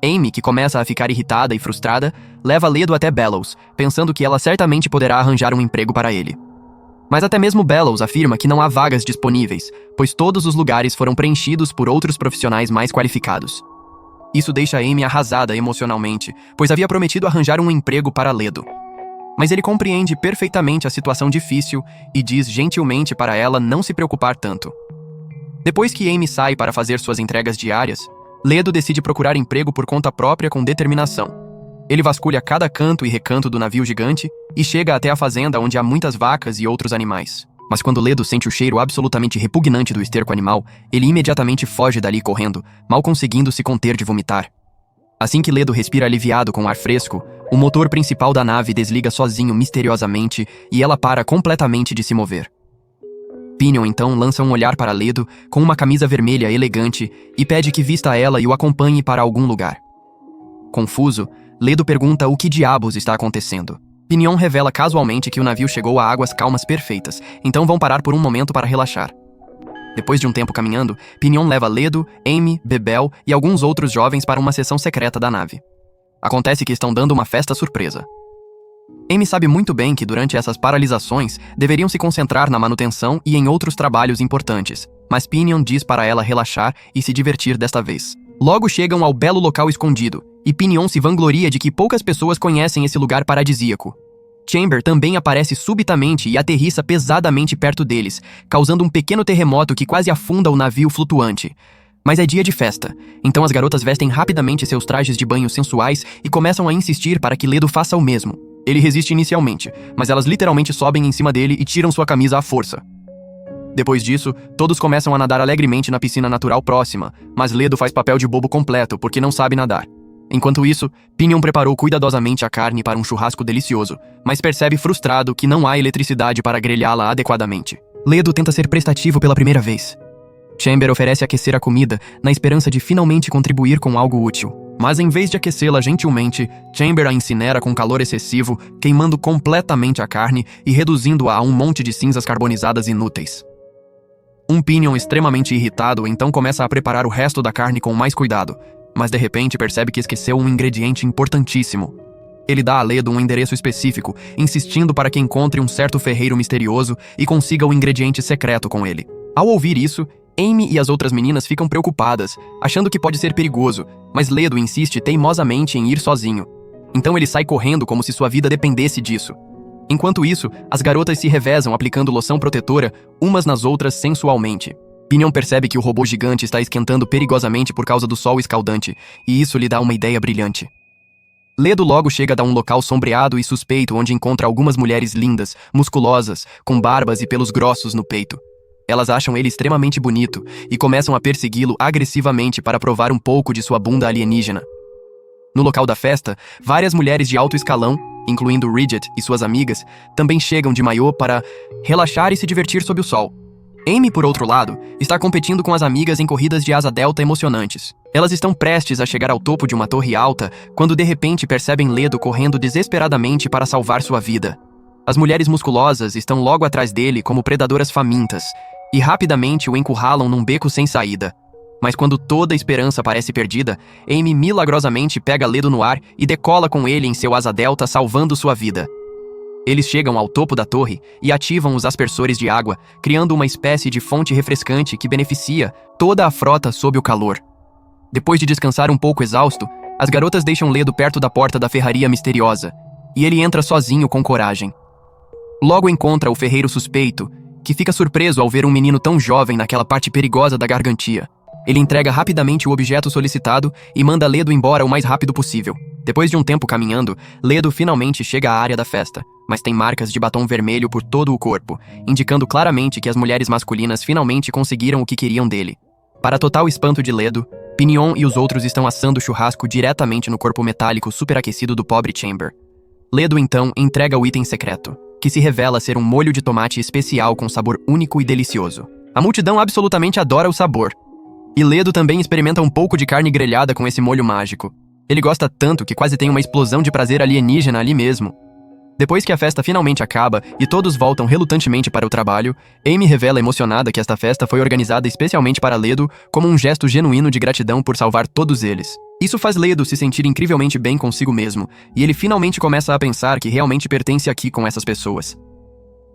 Amy, que começa a ficar irritada e frustrada, leva Ledo até Bellows, pensando que ela certamente poderá arranjar um emprego para ele. Mas até mesmo Bellows afirma que não há vagas disponíveis, pois todos os lugares foram preenchidos por outros profissionais mais qualificados. Isso deixa Amy arrasada emocionalmente, pois havia prometido arranjar um emprego para Ledo. Mas ele compreende perfeitamente a situação difícil e diz gentilmente para ela não se preocupar tanto. Depois que Amy sai para fazer suas entregas diárias, Ledo decide procurar emprego por conta própria com determinação. Ele vasculha cada canto e recanto do navio gigante e chega até a fazenda onde há muitas vacas e outros animais. Mas quando Ledo sente o cheiro absolutamente repugnante do esterco animal, ele imediatamente foge dali correndo, mal conseguindo se conter de vomitar. Assim que Ledo respira aliviado com ar fresco, o motor principal da nave desliga sozinho misteriosamente e ela para completamente de se mover. Pinion então lança um olhar para Ledo com uma camisa vermelha elegante e pede que vista ela e o acompanhe para algum lugar. Confuso, Ledo pergunta o que diabos está acontecendo. Pinion revela casualmente que o navio chegou a águas calmas perfeitas, então vão parar por um momento para relaxar. Depois de um tempo caminhando, Pinion leva Ledo, Amy, Bebel e alguns outros jovens para uma seção secreta da nave. Acontece que estão dando uma festa surpresa. Amy sabe muito bem que durante essas paralisações deveriam se concentrar na manutenção e em outros trabalhos importantes, mas Pinion diz para ela relaxar e se divertir desta vez. Logo chegam ao belo local escondido, e Pinion se vangloria de que poucas pessoas conhecem esse lugar paradisíaco. Chamber também aparece subitamente e aterrissa pesadamente perto deles, causando um pequeno terremoto que quase afunda o navio flutuante. Mas é dia de festa, então as garotas vestem rapidamente seus trajes de banho sensuais e começam a insistir para que Ledo faça o mesmo. Ele resiste inicialmente, mas elas literalmente sobem em cima dele e tiram sua camisa à força. Depois disso, todos começam a nadar alegremente na piscina natural próxima, mas Ledo faz papel de bobo completo porque não sabe nadar. Enquanto isso, Pinion preparou cuidadosamente a carne para um churrasco delicioso, mas percebe frustrado que não há eletricidade para grelhá-la adequadamente. Ledo tenta ser prestativo pela primeira vez. Chamber oferece aquecer a comida, na esperança de finalmente contribuir com algo útil. Mas em vez de aquecê-la gentilmente, Chamber a incinera com calor excessivo, queimando completamente a carne e reduzindo-a a um monte de cinzas carbonizadas inúteis. Um Pinion extremamente irritado então começa a preparar o resto da carne com mais cuidado, mas de repente percebe que esqueceu um ingrediente importantíssimo. Ele dá a Ledo um endereço específico, insistindo para que encontre um certo ferreiro misterioso e consiga o ingrediente secreto com ele. Ao ouvir isso, Amy e as outras meninas ficam preocupadas, achando que pode ser perigoso, mas Ledo insiste teimosamente em ir sozinho. Então ele sai correndo como se sua vida dependesse disso. Enquanto isso, as garotas se revezam aplicando loção protetora umas nas outras sensualmente. Pinion percebe que o robô gigante está esquentando perigosamente por causa do sol escaldante, e isso lhe dá uma ideia brilhante. Ledo logo chega a um local sombreado e suspeito onde encontra algumas mulheres lindas, musculosas, com barbas e pelos grossos no peito. Elas acham ele extremamente bonito e começam a persegui-lo agressivamente para provar um pouco de sua bunda alienígena. No local da festa, várias mulheres de alto escalão, incluindo Ridget e suas amigas, também chegam de maiô para relaxar e se divertir sob o sol. Amy, por outro lado, está competindo com as amigas em corridas de asa delta emocionantes. Elas estão prestes a chegar ao topo de uma torre alta quando de repente percebem Ledo correndo desesperadamente para salvar sua vida. As mulheres musculosas estão logo atrás dele como predadoras famintas e rapidamente o encurralam num beco sem saída. Mas quando toda a esperança parece perdida, Amy milagrosamente pega Ledo no ar e decola com ele em seu asa delta, salvando sua vida. Eles chegam ao topo da torre e ativam os aspersores de água, criando uma espécie de fonte refrescante que beneficia toda a frota sob o calor. Depois de descansar um pouco exausto, as garotas deixam Ledo perto da porta da ferraria misteriosa, e ele entra sozinho com coragem. Logo encontra o ferreiro suspeito, que fica surpreso ao ver um menino tão jovem naquela parte perigosa da gargantia. Ele entrega rapidamente o objeto solicitado e manda Ledo embora o mais rápido possível. Depois de um tempo caminhando, Ledo finalmente chega à área da festa, mas tem marcas de batom vermelho por todo o corpo, indicando claramente que as mulheres masculinas finalmente conseguiram o que queriam dele. Para total espanto de Ledo, Pinion e os outros estão assando churrasco diretamente no corpo metálico superaquecido do pobre Chamber. Ledo então entrega o item secreto, que se revela ser um molho de tomate especial com sabor único e delicioso. A multidão absolutamente adora o sabor. E Ledo também experimenta um pouco de carne grelhada com esse molho mágico. Ele gosta tanto que quase tem uma explosão de prazer alienígena ali mesmo. Depois que a festa finalmente acaba e todos voltam relutantemente para o trabalho, Amy revela emocionada que esta festa foi organizada especialmente para Ledo como um gesto genuíno de gratidão por salvar todos eles. Isso faz Ledo se sentir incrivelmente bem consigo mesmo, e ele finalmente começa a pensar que realmente pertence aqui com essas pessoas.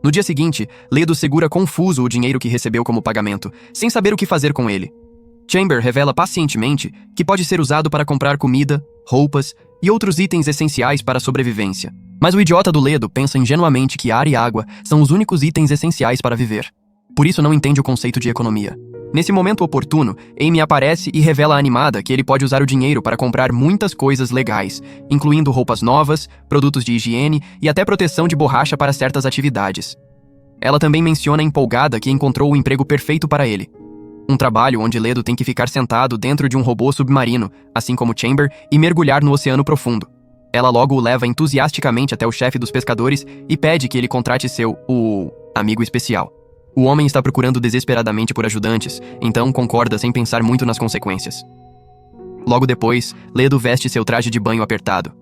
No dia seguinte, Ledo segura confuso o dinheiro que recebeu como pagamento, sem saber o que fazer com ele. Chamber revela pacientemente que pode ser usado para comprar comida, roupas e outros itens essenciais para a sobrevivência. Mas o idiota do Ledo pensa ingenuamente que ar e água são os únicos itens essenciais para viver. Por isso não entende o conceito de economia. Nesse momento oportuno, Amy aparece e revela animada que ele pode usar o dinheiro para comprar muitas coisas legais, incluindo roupas novas, produtos de higiene e até proteção de borracha para certas atividades. Ela também menciona empolgada que encontrou o emprego perfeito para ele. Um trabalho onde Ledo tem que ficar sentado dentro de um robô submarino, assim como Chamber, e mergulhar no oceano profundo. Ela logo o leva entusiasticamente até o chefe dos pescadores e pede que ele contrate seu, amigo especial. O homem está procurando desesperadamente por ajudantes, então concorda sem pensar muito nas consequências. Logo depois, Ledo veste seu traje de banho apertado.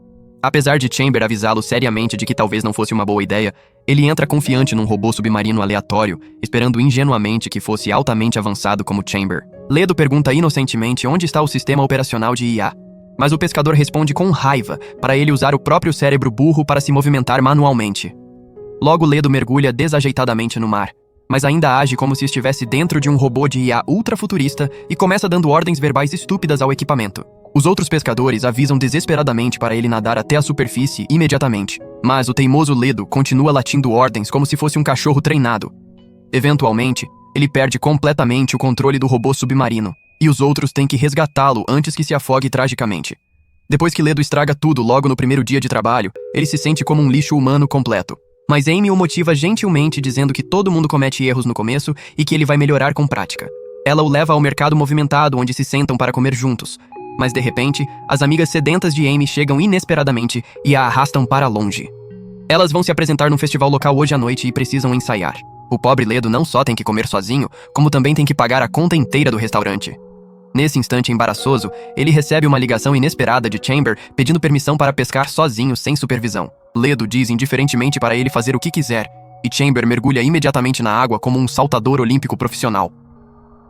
Apesar de Chamber avisá-lo seriamente de que talvez não fosse uma boa ideia, ele entra confiante num robô submarino aleatório, esperando ingenuamente que fosse altamente avançado como Chamber. Ledo pergunta inocentemente onde está o sistema operacional de IA, mas o pescador responde com raiva para ele usar o próprio cérebro burro para se movimentar manualmente. Logo Ledo mergulha desajeitadamente no mar, mas ainda age como se estivesse dentro de um robô de IA ultrafuturista e começa dando ordens verbais estúpidas ao equipamento. Os outros pescadores avisam desesperadamente para ele nadar até a superfície imediatamente, mas o teimoso Ledo continua latindo ordens como se fosse um cachorro treinado. Eventualmente, ele perde completamente o controle do robô submarino, e os outros têm que resgatá-lo antes que se afogue tragicamente. Depois que Ledo estraga tudo logo no primeiro dia de trabalho, ele se sente como um lixo humano completo. Mas Amy o motiva gentilmente dizendo que todo mundo comete erros no começo e que ele vai melhorar com prática. Ela o leva ao mercado movimentado onde se sentam para comer juntos. Mas de repente, as amigas sedentas de Amy chegam inesperadamente e a arrastam para longe. Elas vão se apresentar num festival local hoje à noite e precisam ensaiar. O pobre Ledo não só tem que comer sozinho, como também tem que pagar a conta inteira do restaurante. Nesse instante embaraçoso, ele recebe uma ligação inesperada de Chamber pedindo permissão para pescar sozinho sem supervisão. Ledo diz indiferentemente para ele fazer o que quiser, e Chamber mergulha imediatamente na água como um saltador olímpico profissional.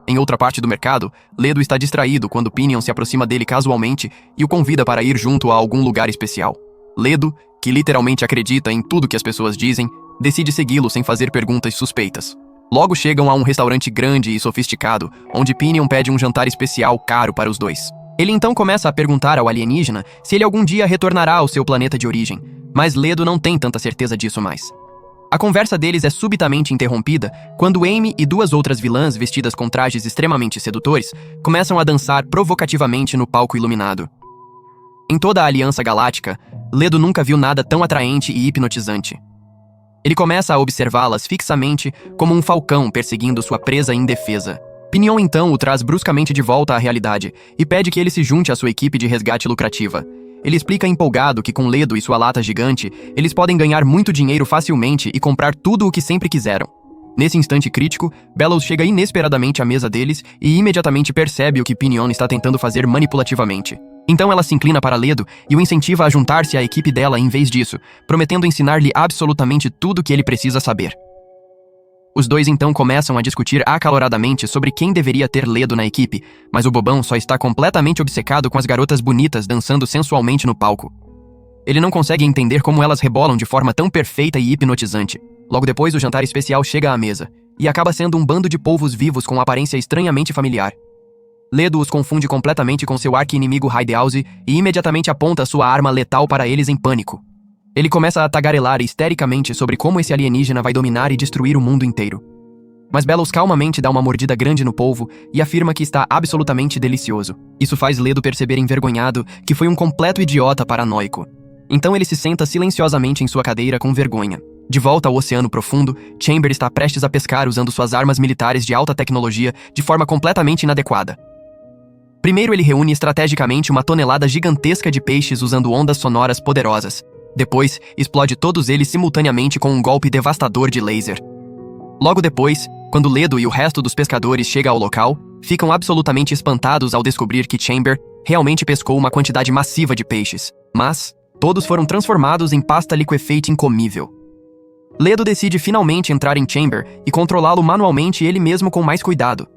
Em outra parte do mercado, Ledo está distraído quando Pinion se aproxima dele casualmente e o convida para ir junto a algum lugar especial. Ledo, que literalmente acredita em tudo que as pessoas dizem, decide segui-lo sem fazer perguntas suspeitas. Logo chegam a um restaurante grande e sofisticado, onde Pinion pede um jantar especial caro para os dois. Ele então começa a perguntar ao alienígena se ele algum dia retornará ao seu planeta de origem, mas Ledo não tem tanta certeza disso mais. A conversa deles é subitamente interrompida quando Amy e duas outras vilãs vestidas com trajes extremamente sedutores começam a dançar provocativamente no palco iluminado. Em toda a Aliança Galáctica, Ledo nunca viu nada tão atraente e hipnotizante. Ele começa a observá-las fixamente como um falcão perseguindo sua presa indefesa. Pinion então o traz bruscamente de volta à realidade e pede que ele se junte à sua equipe de resgate lucrativa. Ele explica empolgado que com Ledo e sua lata gigante, eles podem ganhar muito dinheiro facilmente e comprar tudo o que sempre quiseram. Nesse instante crítico, Bellows chega inesperadamente à mesa deles e imediatamente percebe o que Pinion está tentando fazer manipulativamente. Então ela se inclina para Ledo e o incentiva a juntar-se à equipe dela em vez disso, prometendo ensinar-lhe absolutamente tudo o que ele precisa saber. Os dois então começam a discutir acaloradamente sobre quem deveria ter Ledo na equipe, mas o bobão só está completamente obcecado com as garotas bonitas dançando sensualmente no palco. Ele não consegue entender como elas rebolam de forma tão perfeita e hipnotizante. Logo depois, o jantar especial chega à mesa, e acaba sendo um bando de polvos vivos com aparência estranhamente familiar. Ledo os confunde completamente com seu arqui-inimigo Hideouse e imediatamente aponta sua arma letal para eles em pânico. Ele começa a tagarelar histericamente sobre como esse alienígena vai dominar e destruir o mundo inteiro. Mas Bellows calmamente dá uma mordida grande no polvo e afirma que está absolutamente delicioso. Isso faz Ledo perceber envergonhado que foi um completo idiota paranoico. Então ele se senta silenciosamente em sua cadeira com vergonha. De volta ao Oceano Profundo, Chamber está prestes a pescar usando suas armas militares de alta tecnologia de forma completamente inadequada. Primeiro ele reúne estrategicamente uma tonelada gigantesca de peixes usando ondas sonoras poderosas. Depois, explode todos eles simultaneamente com um golpe devastador de laser. Logo depois, quando Ledo e o resto dos pescadores chegam ao local, ficam absolutamente espantados ao descobrir que Chamber realmente pescou uma quantidade massiva de peixes, mas todos foram transformados em pasta liquefeita incomível. Ledo decide finalmente entrar em Chamber e controlá-lo manualmente ele mesmo com mais cuidado.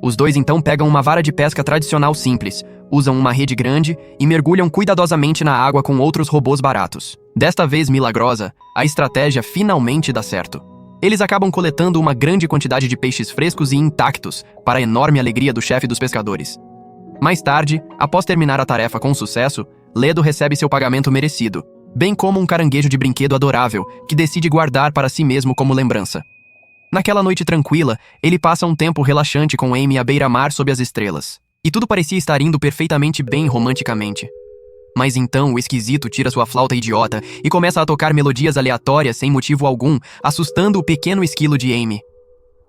Os dois então pegam uma vara de pesca tradicional simples, usam uma rede grande e mergulham cuidadosamente na água com outros robôs baratos. Desta vez milagrosa, a estratégia finalmente dá certo. Eles acabam coletando uma grande quantidade de peixes frescos e intactos, para a enorme alegria do chefe dos pescadores. Mais tarde, após terminar a tarefa com sucesso, Ledo recebe seu pagamento merecido, bem como um caranguejo de brinquedo adorável, que decide guardar para si mesmo como lembrança. Naquela noite tranquila, ele passa um tempo relaxante com Amy à beira-mar sob as estrelas. E tudo parecia estar indo perfeitamente bem romanticamente. Mas então o esquisito tira sua flauta idiota e começa a tocar melodias aleatórias sem motivo algum, assustando o pequeno esquilo de Amy.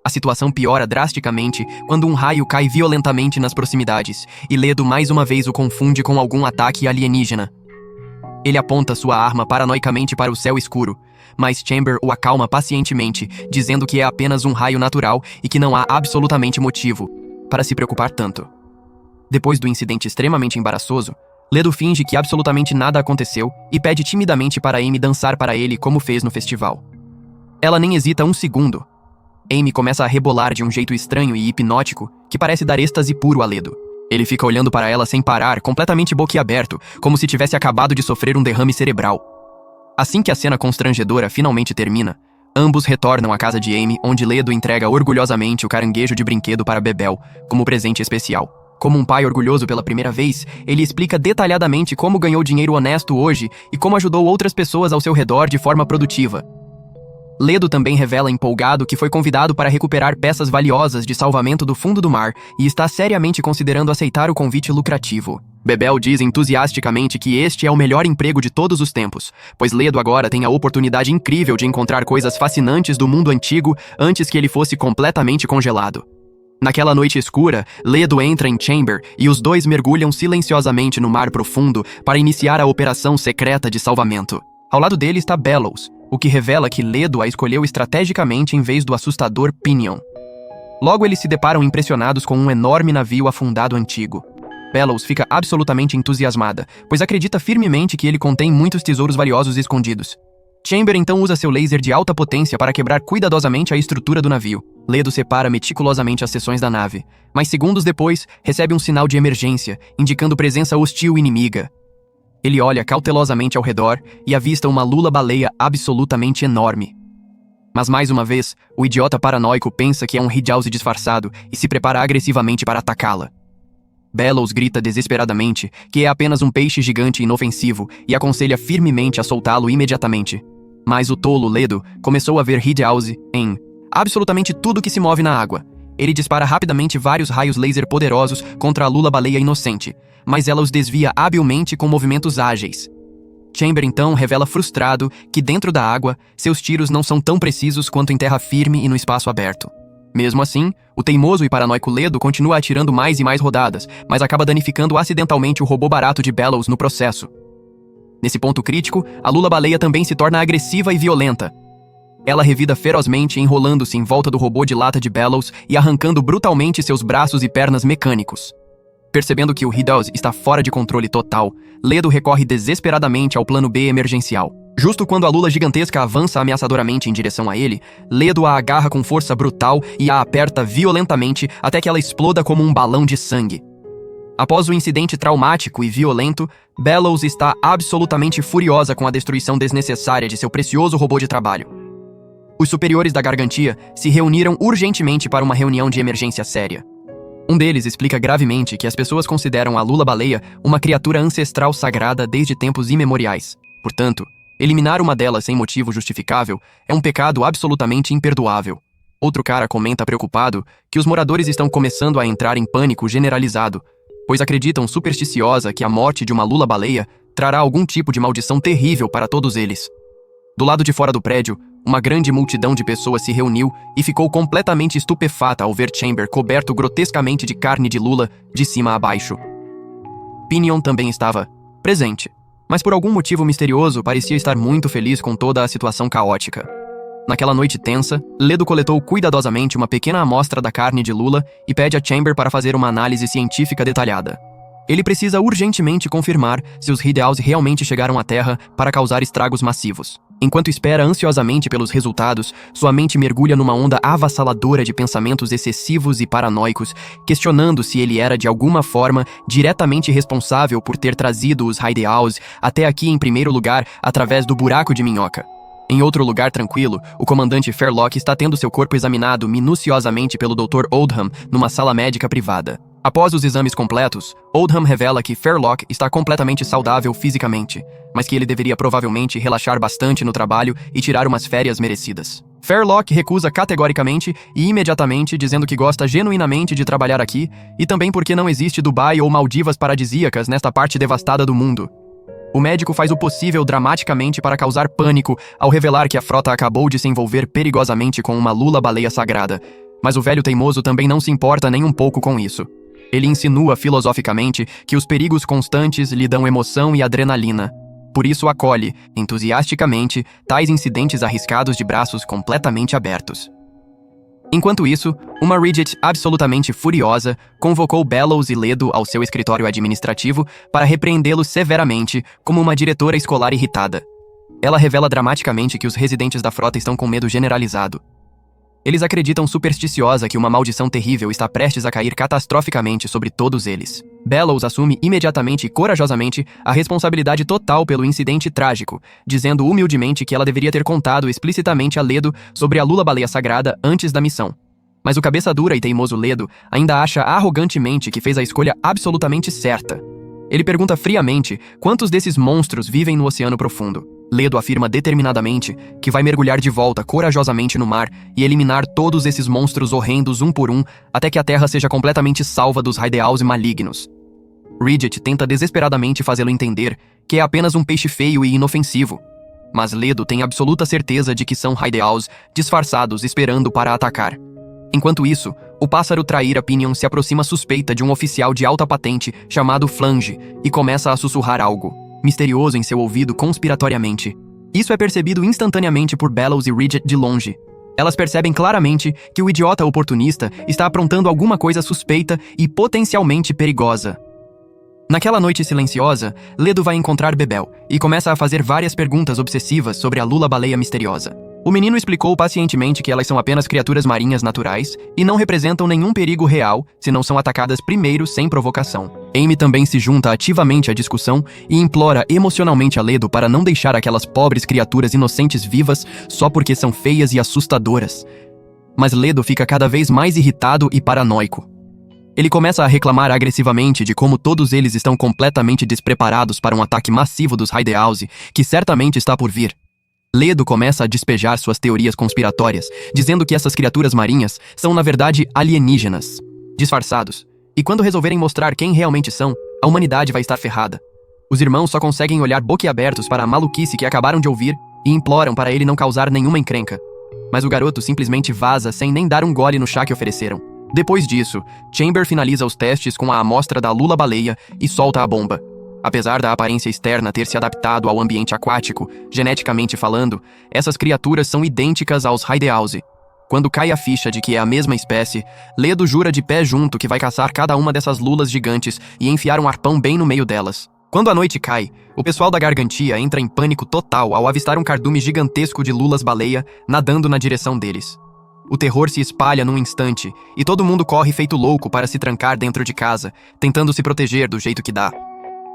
A situação piora drasticamente quando um raio cai violentamente nas proximidades, e Ledo mais uma vez o confunde com algum ataque alienígena. Ele aponta sua arma paranoicamente para o céu escuro, mas Chamber o acalma pacientemente, dizendo que é apenas um raio natural e que não há absolutamente motivo para se preocupar tanto. Depois do incidente extremamente embaraçoso, Ledo finge que absolutamente nada aconteceu e pede timidamente para Amy dançar para ele como fez no festival. Ela nem hesita um segundo. Amy começa a rebolar de um jeito estranho e hipnótico que parece dar êxtase puro a Ledo. Ele fica olhando para ela sem parar, completamente boquiaberto, como se tivesse acabado de sofrer um derrame cerebral. Assim que a cena constrangedora finalmente termina, ambos retornam à casa de Amy, onde Ledo entrega orgulhosamente o caranguejo de brinquedo para Bebel, como presente especial. Como um pai orgulhoso pela primeira vez, ele explica detalhadamente como ganhou dinheiro honesto hoje e como ajudou outras pessoas ao seu redor de forma produtiva. Ledo também revela empolgado que foi convidado para recuperar peças valiosas de salvamento do fundo do mar e está seriamente considerando aceitar o convite lucrativo. Bebel diz entusiasticamente que este é o melhor emprego de todos os tempos, pois Ledo agora tem a oportunidade incrível de encontrar coisas fascinantes do mundo antigo antes que ele fosse completamente congelado. Naquela noite escura, Ledo entra em Chamber e os dois mergulham silenciosamente no mar profundo para iniciar a operação secreta de salvamento. Ao lado dele está Bellows, o que revela que Ledo a escolheu estrategicamente em vez do assustador Pinion. Logo eles se deparam impressionados com um enorme navio afundado antigo. Bellows fica absolutamente entusiasmada, pois acredita firmemente que ele contém muitos tesouros valiosos escondidos. Chamber então usa seu laser de alta potência para quebrar cuidadosamente a estrutura do navio. Ledo separa meticulosamente as seções da nave, mas segundos depois recebe um sinal de emergência, indicando presença hostil inimiga. Ele olha cautelosamente ao redor e avista uma lula-baleia absolutamente enorme. Mas mais uma vez, o idiota paranoico pensa que é um Hideouse disfarçado e se prepara agressivamente para atacá-la. Bellows grita desesperadamente que é apenas um peixe gigante inofensivo e aconselha firmemente a soltá-lo imediatamente. Mas o tolo Ledo começou a ver Hideouse em absolutamente tudo que se move na água. Ele dispara rapidamente vários raios laser poderosos contra a lula-baleia inocente, mas ela os desvia habilmente com movimentos ágeis. Chamber então revela frustrado que dentro da água, seus tiros não são tão precisos quanto em terra firme e no espaço aberto. Mesmo assim, o teimoso e paranoico Ledo continua atirando mais e mais rodadas, mas acaba danificando acidentalmente o robô barato de Bellows no processo. Nesse ponto crítico, a lula-baleia também se torna agressiva e violenta. Ela revida ferozmente, enrolando-se em volta do robô de lata de Bellows e arrancando brutalmente seus braços e pernas mecânicos. Percebendo que o Riddles está fora de controle total, Ledo recorre desesperadamente ao plano B emergencial. Justo quando a lula gigantesca avança ameaçadoramente em direção a ele, Ledo a agarra com força brutal e a aperta violentamente até que ela exploda como um balão de sangue. Após o incidente traumático e violento, Bellows está absolutamente furiosa com a destruição desnecessária de seu precioso robô de trabalho. Os superiores da Gargantia se reuniram urgentemente para uma reunião de emergência séria. Um deles explica gravemente que as pessoas consideram a lula-baleia uma criatura ancestral sagrada desde tempos imemoriais. Portanto, eliminar uma delas sem motivo justificável é um pecado absolutamente imperdoável. Outro cara comenta preocupado que os moradores estão começando a entrar em pânico generalizado, pois acreditam supersticiosa que a morte de uma lula-baleia trará algum tipo de maldição terrível para todos eles. Do lado de fora do prédio, uma grande multidão de pessoas se reuniu e ficou completamente estupefata ao ver Chamber coberto grotescamente de carne de lula de cima a baixo. Pinion também estava presente, mas por algum motivo misterioso parecia estar muito feliz com toda a situação caótica. Naquela noite tensa, Ledo coletou cuidadosamente uma pequena amostra da carne de lula e pede a Chamber para fazer uma análise científica detalhada. Ele precisa urgentemente confirmar se os Riddles realmente chegaram à Terra para causar estragos massivos. Enquanto espera ansiosamente pelos resultados, sua mente mergulha numa onda avassaladora de pensamentos excessivos e paranoicos, questionando se ele era de alguma forma diretamente responsável por ter trazido os Riddles até aqui em primeiro lugar através do buraco de minhoca. Em outro lugar tranquilo, o comandante Fairlock está tendo seu corpo examinado minuciosamente pelo Dr. Oldham numa sala médica privada. Após os exames completos, Oldham revela que Fairlock está completamente saudável fisicamente, mas que ele deveria provavelmente relaxar bastante no trabalho e tirar umas férias merecidas. Fairlock recusa categoricamente e imediatamente, dizendo que gosta genuinamente de trabalhar aqui e também porque não existe Dubai ou Maldivas paradisíacas nesta parte devastada do mundo. O médico faz o possível dramaticamente para causar pânico ao revelar que a frota acabou de se envolver perigosamente com uma lula-baleia sagrada, mas o velho teimoso também não se importa nem um pouco com isso. Ele insinua filosoficamente que os perigos constantes lhe dão emoção e adrenalina. Por isso acolhe, entusiasticamente, tais incidentes arriscados de braços completamente abertos. Enquanto isso, uma Ridget absolutamente furiosa convocou Bellows e Ledo ao seu escritório administrativo para repreendê-los severamente como uma diretora escolar irritada. Ela revela dramaticamente que os residentes da frota estão com medo generalizado. Eles acreditam supersticiosa que uma maldição terrível está prestes a cair catastroficamente sobre todos eles. Bellows assume imediatamente e corajosamente a responsabilidade total pelo incidente trágico, dizendo humildemente que ela deveria ter contado explicitamente a Ledo sobre a lula-baleia sagrada antes da missão. Mas o cabeça dura e teimoso Ledo ainda acha arrogantemente que fez a escolha absolutamente certa. Ele pergunta friamente quantos desses monstros vivem no oceano profundo. Ledo afirma determinadamente que vai mergulhar de volta corajosamente no mar e eliminar todos esses monstros horrendos um por um até que a Terra seja completamente salva dos Riddles malignos. Ridget tenta desesperadamente fazê-lo entender que é apenas um peixe feio e inofensivo, mas Ledo tem absoluta certeza de que são Riddles disfarçados esperando para atacar. Enquanto isso, o pássaro traíra Pinion se aproxima suspeita de um oficial de alta patente chamado Flange e começa a sussurrar algo misterioso em seu ouvido conspiratoriamente. Isso é percebido instantaneamente por Bellows e Ridget de longe. Elas percebem claramente que o idiota oportunista está aprontando alguma coisa suspeita e potencialmente perigosa. Naquela noite silenciosa, Ledo vai encontrar Bebel e começa a fazer várias perguntas obsessivas sobre a lula-baleia misteriosa. O menino explicou pacientemente que elas são apenas criaturas marinhas naturais e não representam nenhum perigo real se não são atacadas primeiro sem provocação. Amy também se junta ativamente à discussão e implora emocionalmente a Ledo para não deixar aquelas pobres criaturas inocentes vivas só porque são feias e assustadoras. Mas Ledo fica cada vez mais irritado e paranoico. Ele começa a reclamar agressivamente de como todos eles estão completamente despreparados para um ataque massivo dos Riddles, que certamente está por vir. Ledo começa a despejar suas teorias conspiratórias, dizendo que essas criaturas marinhas são na verdade alienígenas, disfarçados, e quando resolverem mostrar quem realmente são, a humanidade vai estar ferrada. Os irmãos só conseguem olhar boquiabertos para a maluquice que acabaram de ouvir e imploram para ele não causar nenhuma encrenca. Mas o garoto simplesmente vaza sem nem dar um gole no chá que ofereceram. Depois disso, Chamber finaliza os testes com a amostra da lula-baleia e solta a bomba. Apesar da aparência externa ter se adaptado ao ambiente aquático, geneticamente falando, essas criaturas são idênticas aos Hydeaosi. Quando cai a ficha de que é a mesma espécie, Ledo jura de pé junto que vai caçar cada uma dessas lulas gigantes e enfiar um arpão bem no meio delas. Quando a noite cai, o pessoal da Gargantia entra em pânico total ao avistar um cardume gigantesco de lulas-baleia nadando na direção deles. O terror se espalha num instante e todo mundo corre feito louco para se trancar dentro de casa, tentando se proteger do jeito que dá.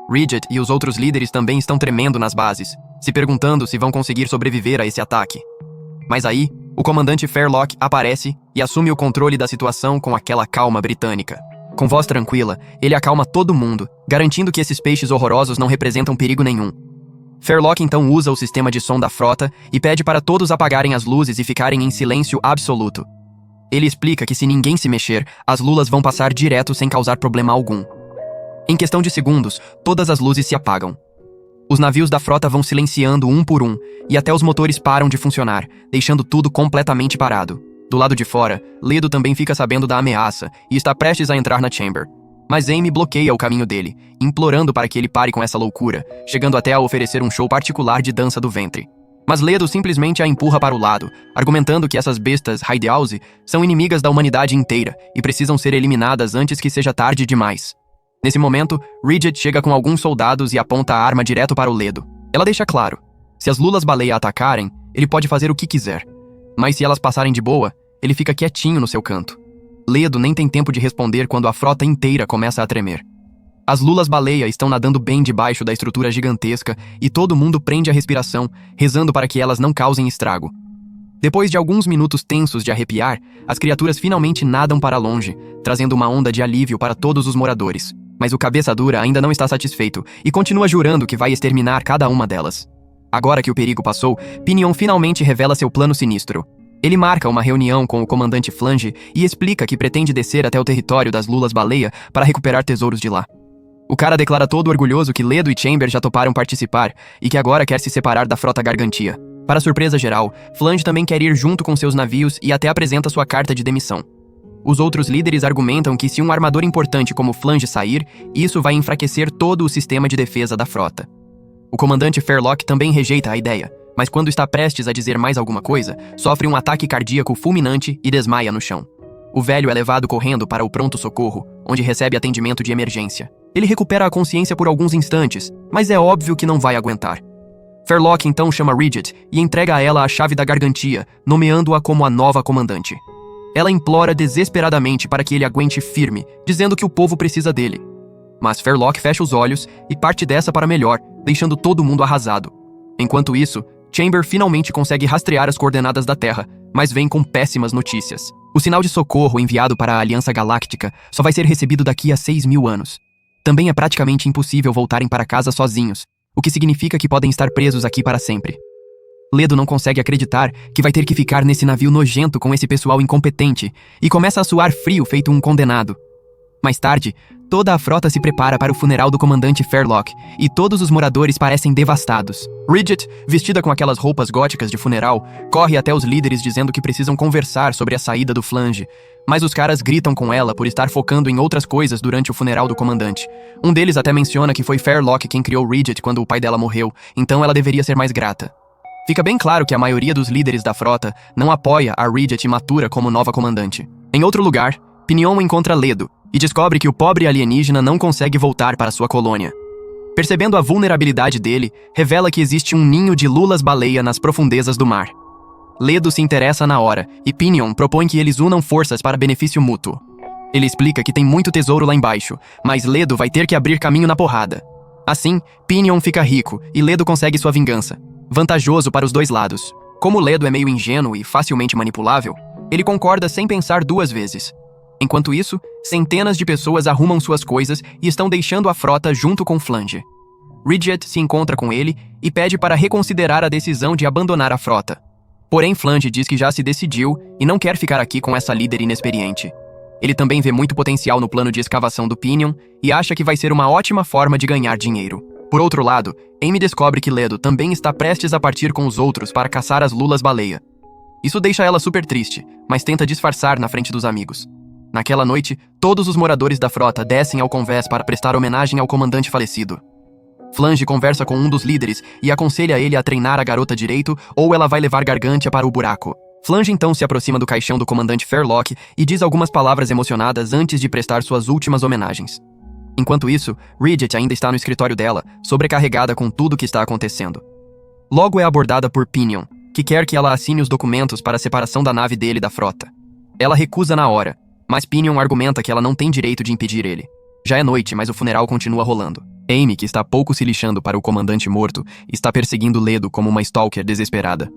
Ridget e os outros líderes também estão tremendo nas bases, se perguntando se vão conseguir sobreviver a esse ataque. Mas aí, o comandante Fairlock aparece e assume o controle da situação com aquela calma britânica. Com voz tranquila, ele acalma todo mundo, garantindo que esses peixes horrorosos não representam perigo nenhum. Fairlock então usa o sistema de som da frota e pede para todos apagarem as luzes e ficarem em silêncio absoluto. Ele explica que se ninguém se mexer, as lulas vão passar direto sem causar problema algum. Em questão de segundos, todas as luzes se apagam. Os navios da frota vão silenciando um por um, e até os motores param de funcionar, deixando tudo completamente parado. Do lado de fora, Ledo também fica sabendo da ameaça e está prestes a entrar na Chamber. Mas Amy bloqueia o caminho dele, implorando para que ele pare com essa loucura, chegando até a oferecer um show particular de dança do ventre. Mas Ledo simplesmente a empurra para o lado, argumentando que essas bestas Hydeaosi são inimigas da humanidade inteira e precisam ser eliminadas antes que seja tarde demais. Nesse momento, Ridget chega com alguns soldados e aponta a arma direto para o Ledo. Ela deixa claro, se as lulas-baleia atacarem, ele pode fazer o que quiser. Mas se elas passarem de boa, ele fica quietinho no seu canto. Ledo nem tem tempo de responder quando a frota inteira começa a tremer. As lulas-baleia estão nadando bem debaixo da estrutura gigantesca e todo mundo prende a respiração, rezando para que elas não causem estrago. Depois de alguns minutos tensos de arrepiar, as criaturas finalmente nadam para longe, trazendo uma onda de alívio para todos os moradores. Mas o cabeça dura ainda não está satisfeito e continua jurando que vai exterminar cada uma delas. Agora que o perigo passou, Pinion finalmente revela seu plano sinistro. Ele marca uma reunião com o comandante Flange e explica que pretende descer até o território das lulas-baleia para recuperar tesouros de lá. O cara declara todo orgulhoso que Ledo e Chamber já toparam participar e que agora quer se separar da frota Gargantia. Para surpresa geral, Flange também quer ir junto com seus navios e até apresenta sua carta de demissão. Os outros líderes argumentam que se um armador importante como Flange sair, isso vai enfraquecer todo o sistema de defesa da frota. O comandante Fairlock também rejeita a ideia, mas quando está prestes a dizer mais alguma coisa, sofre um ataque cardíaco fulminante e desmaia no chão. O velho é levado correndo para o pronto-socorro, onde recebe atendimento de emergência. Ele recupera a consciência por alguns instantes, mas é óbvio que não vai aguentar. Fairlock então chama Ridget e entrega a ela a chave da Gargantia, nomeando-a como a nova comandante. Ela implora desesperadamente para que ele aguente firme, dizendo que o povo precisa dele. Mas Fairlock fecha os olhos e parte dessa para melhor, deixando todo mundo arrasado. Enquanto isso, Chamber finalmente consegue rastrear as coordenadas da Terra, mas vem com péssimas notícias. O sinal de socorro enviado para a Aliança Galáctica só vai ser recebido daqui a 6.000 anos. Também é praticamente impossível voltarem para casa sozinhos, o que significa que podem estar presos aqui para sempre. Ledo não consegue acreditar que vai ter que ficar nesse navio nojento com esse pessoal incompetente e começa a suar frio feito um condenado. Mais tarde, toda a frota se prepara para o funeral do comandante Fairlock e todos os moradores parecem devastados. Ridget, vestida com aquelas roupas góticas de funeral, corre até os líderes dizendo que precisam conversar sobre a saída do Flange, mas os caras gritam com ela por estar focando em outras coisas durante o funeral do comandante. Um deles até menciona que foi Fairlock quem criou Ridget quando o pai dela morreu, então ela deveria ser mais grata. Fica bem claro que a maioria dos líderes da frota não apoia a Ridget imatura como nova comandante. Em outro lugar, Pinion encontra Ledo e descobre que o pobre alienígena não consegue voltar para sua colônia. Percebendo a vulnerabilidade dele, revela que existe um ninho de lulas-baleia nas profundezas do mar. Ledo se interessa na hora e Pinion propõe que eles unam forças para benefício mútuo. Ele explica que tem muito tesouro lá embaixo, mas Ledo vai ter que abrir caminho na porrada. Assim, Pinion fica rico e Ledo consegue sua vingança. Vantajoso para os dois lados. Como Ledo é meio ingênuo e facilmente manipulável, ele concorda sem pensar duas vezes. Enquanto isso, centenas de pessoas arrumam suas coisas e estão deixando a frota junto com Flange. Ridget se encontra com ele e pede para reconsiderar a decisão de abandonar a frota. Porém, Flange diz que já se decidiu e não quer ficar aqui com essa líder inexperiente. Ele também vê muito potencial no plano de escavação do Pinion e acha que vai ser uma ótima forma de ganhar dinheiro. Por outro lado, Amy descobre que Ledo também está prestes a partir com os outros para caçar as lulas-baleia. Isso deixa ela super triste, mas tenta disfarçar na frente dos amigos. Naquela noite, todos os moradores da frota descem ao convés para prestar homenagem ao comandante falecido. Flange conversa com um dos líderes e aconselha ele a treinar a garota direito ou ela vai levar Gargantia para o buraco. Flange então se aproxima do caixão do comandante Fairlock e diz algumas palavras emocionadas antes de prestar suas últimas homenagens. Enquanto isso, Ridget ainda está no escritório dela, sobrecarregada com tudo o que está acontecendo. Logo é abordada por Pinion, que quer que ela assine os documentos para a separação da nave dele da frota. Ela recusa na hora, mas Pinion argumenta que ela não tem direito de impedir ele. Já é noite, mas o funeral continua rolando. Amy, que está pouco se lixando para o comandante morto, está perseguindo Ledo como uma stalker desesperada.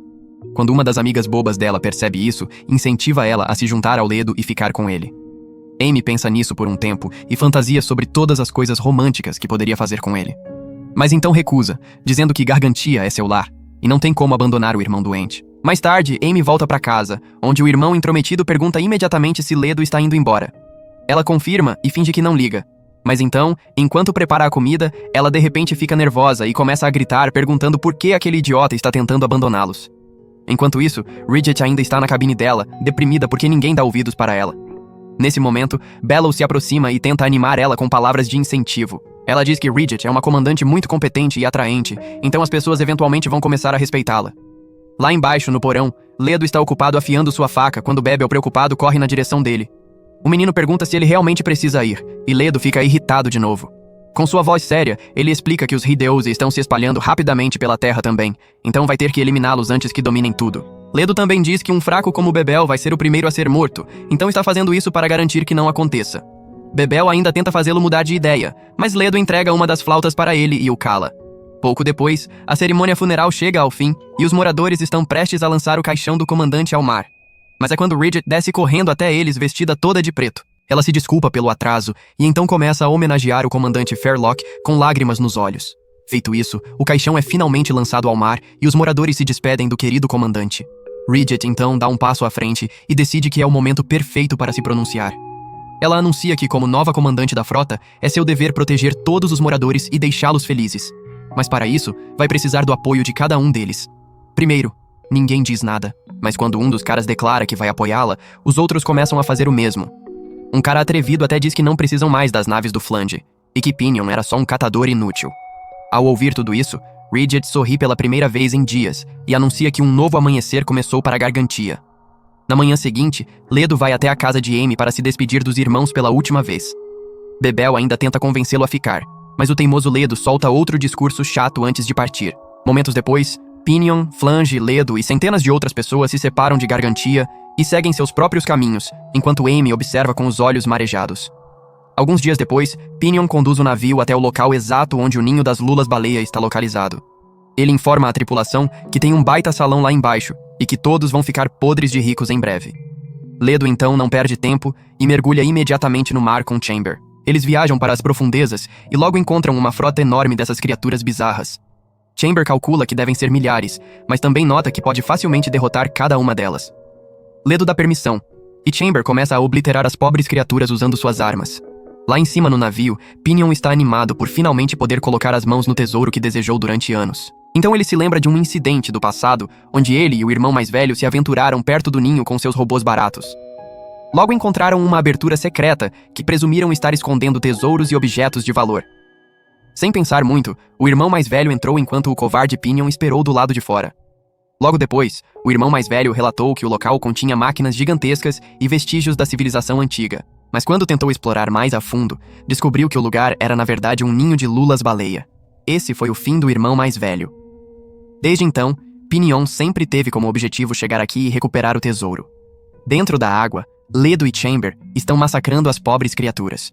Quando uma das amigas bobas dela percebe isso, incentiva ela a se juntar ao Ledo e ficar com ele. Amy pensa nisso por um tempo e fantasia sobre todas as coisas românticas que poderia fazer com ele. Mas então recusa, dizendo que Gargantia é seu lar, e não tem como abandonar o irmão doente. Mais tarde, Amy volta para casa, onde o irmão intrometido pergunta imediatamente se Ledo está indo embora. Ela confirma e finge que não liga. Mas então, enquanto prepara a comida, ela de repente fica nervosa e começa a gritar perguntando por que aquele idiota está tentando abandoná-los. Enquanto isso, Ridget ainda está na cabine dela, deprimida porque ninguém dá ouvidos para ela. Nesse momento, Bellows se aproxima e tenta animar ela com palavras de incentivo. Ela diz que Ridget é uma comandante muito competente e atraente, então as pessoas eventualmente vão começar a respeitá-la. Lá embaixo, no porão, Ledo está ocupado afiando sua faca quando Bebel, preocupado, corre na direção dele. O menino pergunta se ele realmente precisa ir, e Ledo fica irritado de novo. Com sua voz séria, ele explica que os Hideosi estão se espalhando rapidamente pela Terra também, então vai ter que eliminá-los antes que dominem tudo. Ledo também diz que um fraco como Bebel vai ser o primeiro a ser morto, então está fazendo isso para garantir que não aconteça. Bebel ainda tenta fazê-lo mudar de ideia, mas Ledo entrega uma das flautas para ele e o cala. Pouco depois, a cerimônia funeral chega ao fim e os moradores estão prestes a lançar o caixão do comandante ao mar. Mas é quando Ridget desce correndo até eles vestida toda de preto. Ela se desculpa pelo atraso e então começa a homenagear o comandante Fairlock com lágrimas nos olhos. Feito isso, o caixão é finalmente lançado ao mar e os moradores se despedem do querido comandante. Ridget então dá um passo à frente e decide que é o momento perfeito para se pronunciar. Ela anuncia que, como nova comandante da frota, é seu dever proteger todos os moradores e deixá-los felizes. Mas para isso, vai precisar do apoio de cada um deles. Primeiro, ninguém diz nada, mas quando um dos caras declara que vai apoiá-la, os outros começam a fazer o mesmo. Um cara atrevido até diz que não precisam mais das naves do Flange, e que Pinion era só um catador inútil. Ao ouvir tudo isso, Ridget sorri pela primeira vez em dias e anuncia que um novo amanhecer começou para Gargantia. Na manhã seguinte, Ledo vai até a casa de Amy para se despedir dos irmãos pela última vez. Bebel ainda tenta convencê-lo a ficar, mas o teimoso Ledo solta outro discurso chato antes de partir. Momentos depois, Pinion, Flange, Ledo e centenas de outras pessoas se separam de Gargantia e seguem seus próprios caminhos, enquanto Amy observa com os olhos marejados. Alguns dias depois, Pinion conduz o navio até o local exato onde o ninho das lulas-baleia está localizado. Ele informa à tripulação que tem um baita salão lá embaixo e que todos vão ficar podres de ricos em breve. Ledo então não perde tempo e mergulha imediatamente no mar com Chamber. Eles viajam para as profundezas e logo encontram uma frota enorme dessas criaturas bizarras. Chamber calcula que devem ser milhares, mas também nota que pode facilmente derrotar cada uma delas. Ledo dá permissão, e Chamber começa a obliterar as pobres criaturas usando suas armas. Lá em cima no navio, Pinion está animado por finalmente poder colocar as mãos no tesouro que desejou durante anos. Então ele se lembra de um incidente do passado, onde ele e o irmão mais velho se aventuraram perto do ninho com seus robôs baratos. Logo encontraram uma abertura secreta que presumiram estar escondendo tesouros e objetos de valor. Sem pensar muito, o irmão mais velho entrou enquanto o covarde Pinion esperou do lado de fora. Logo depois, o irmão mais velho relatou que o local continha máquinas gigantescas e vestígios da civilização antiga. Mas quando tentou explorar mais a fundo, descobriu que o lugar era na verdade um ninho de lulas-baleia. Esse foi o fim do irmão mais velho. Desde então, Pinion sempre teve como objetivo chegar aqui e recuperar o tesouro. Dentro da água, Ledo e Chamber estão massacrando as pobres criaturas.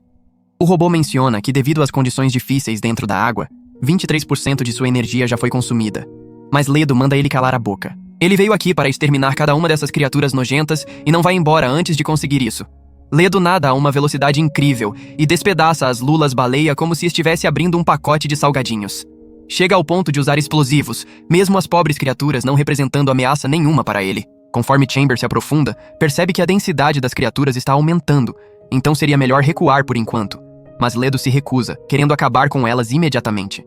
O robô menciona que devido às condições difíceis dentro da água, 23% de sua energia já foi consumida. Mas Ledo manda ele calar a boca. Ele veio aqui para exterminar cada uma dessas criaturas nojentas e não vai embora antes de conseguir isso. Ledo nada a uma velocidade incrível e despedaça as lulas-baleia como se estivesse abrindo um pacote de salgadinhos. Chega ao ponto de usar explosivos, mesmo as pobres criaturas não representando ameaça nenhuma para ele. Conforme Chamber se aprofunda, percebe que a densidade das criaturas está aumentando, então seria melhor recuar por enquanto. Mas Ledo se recusa, querendo acabar com elas imediatamente.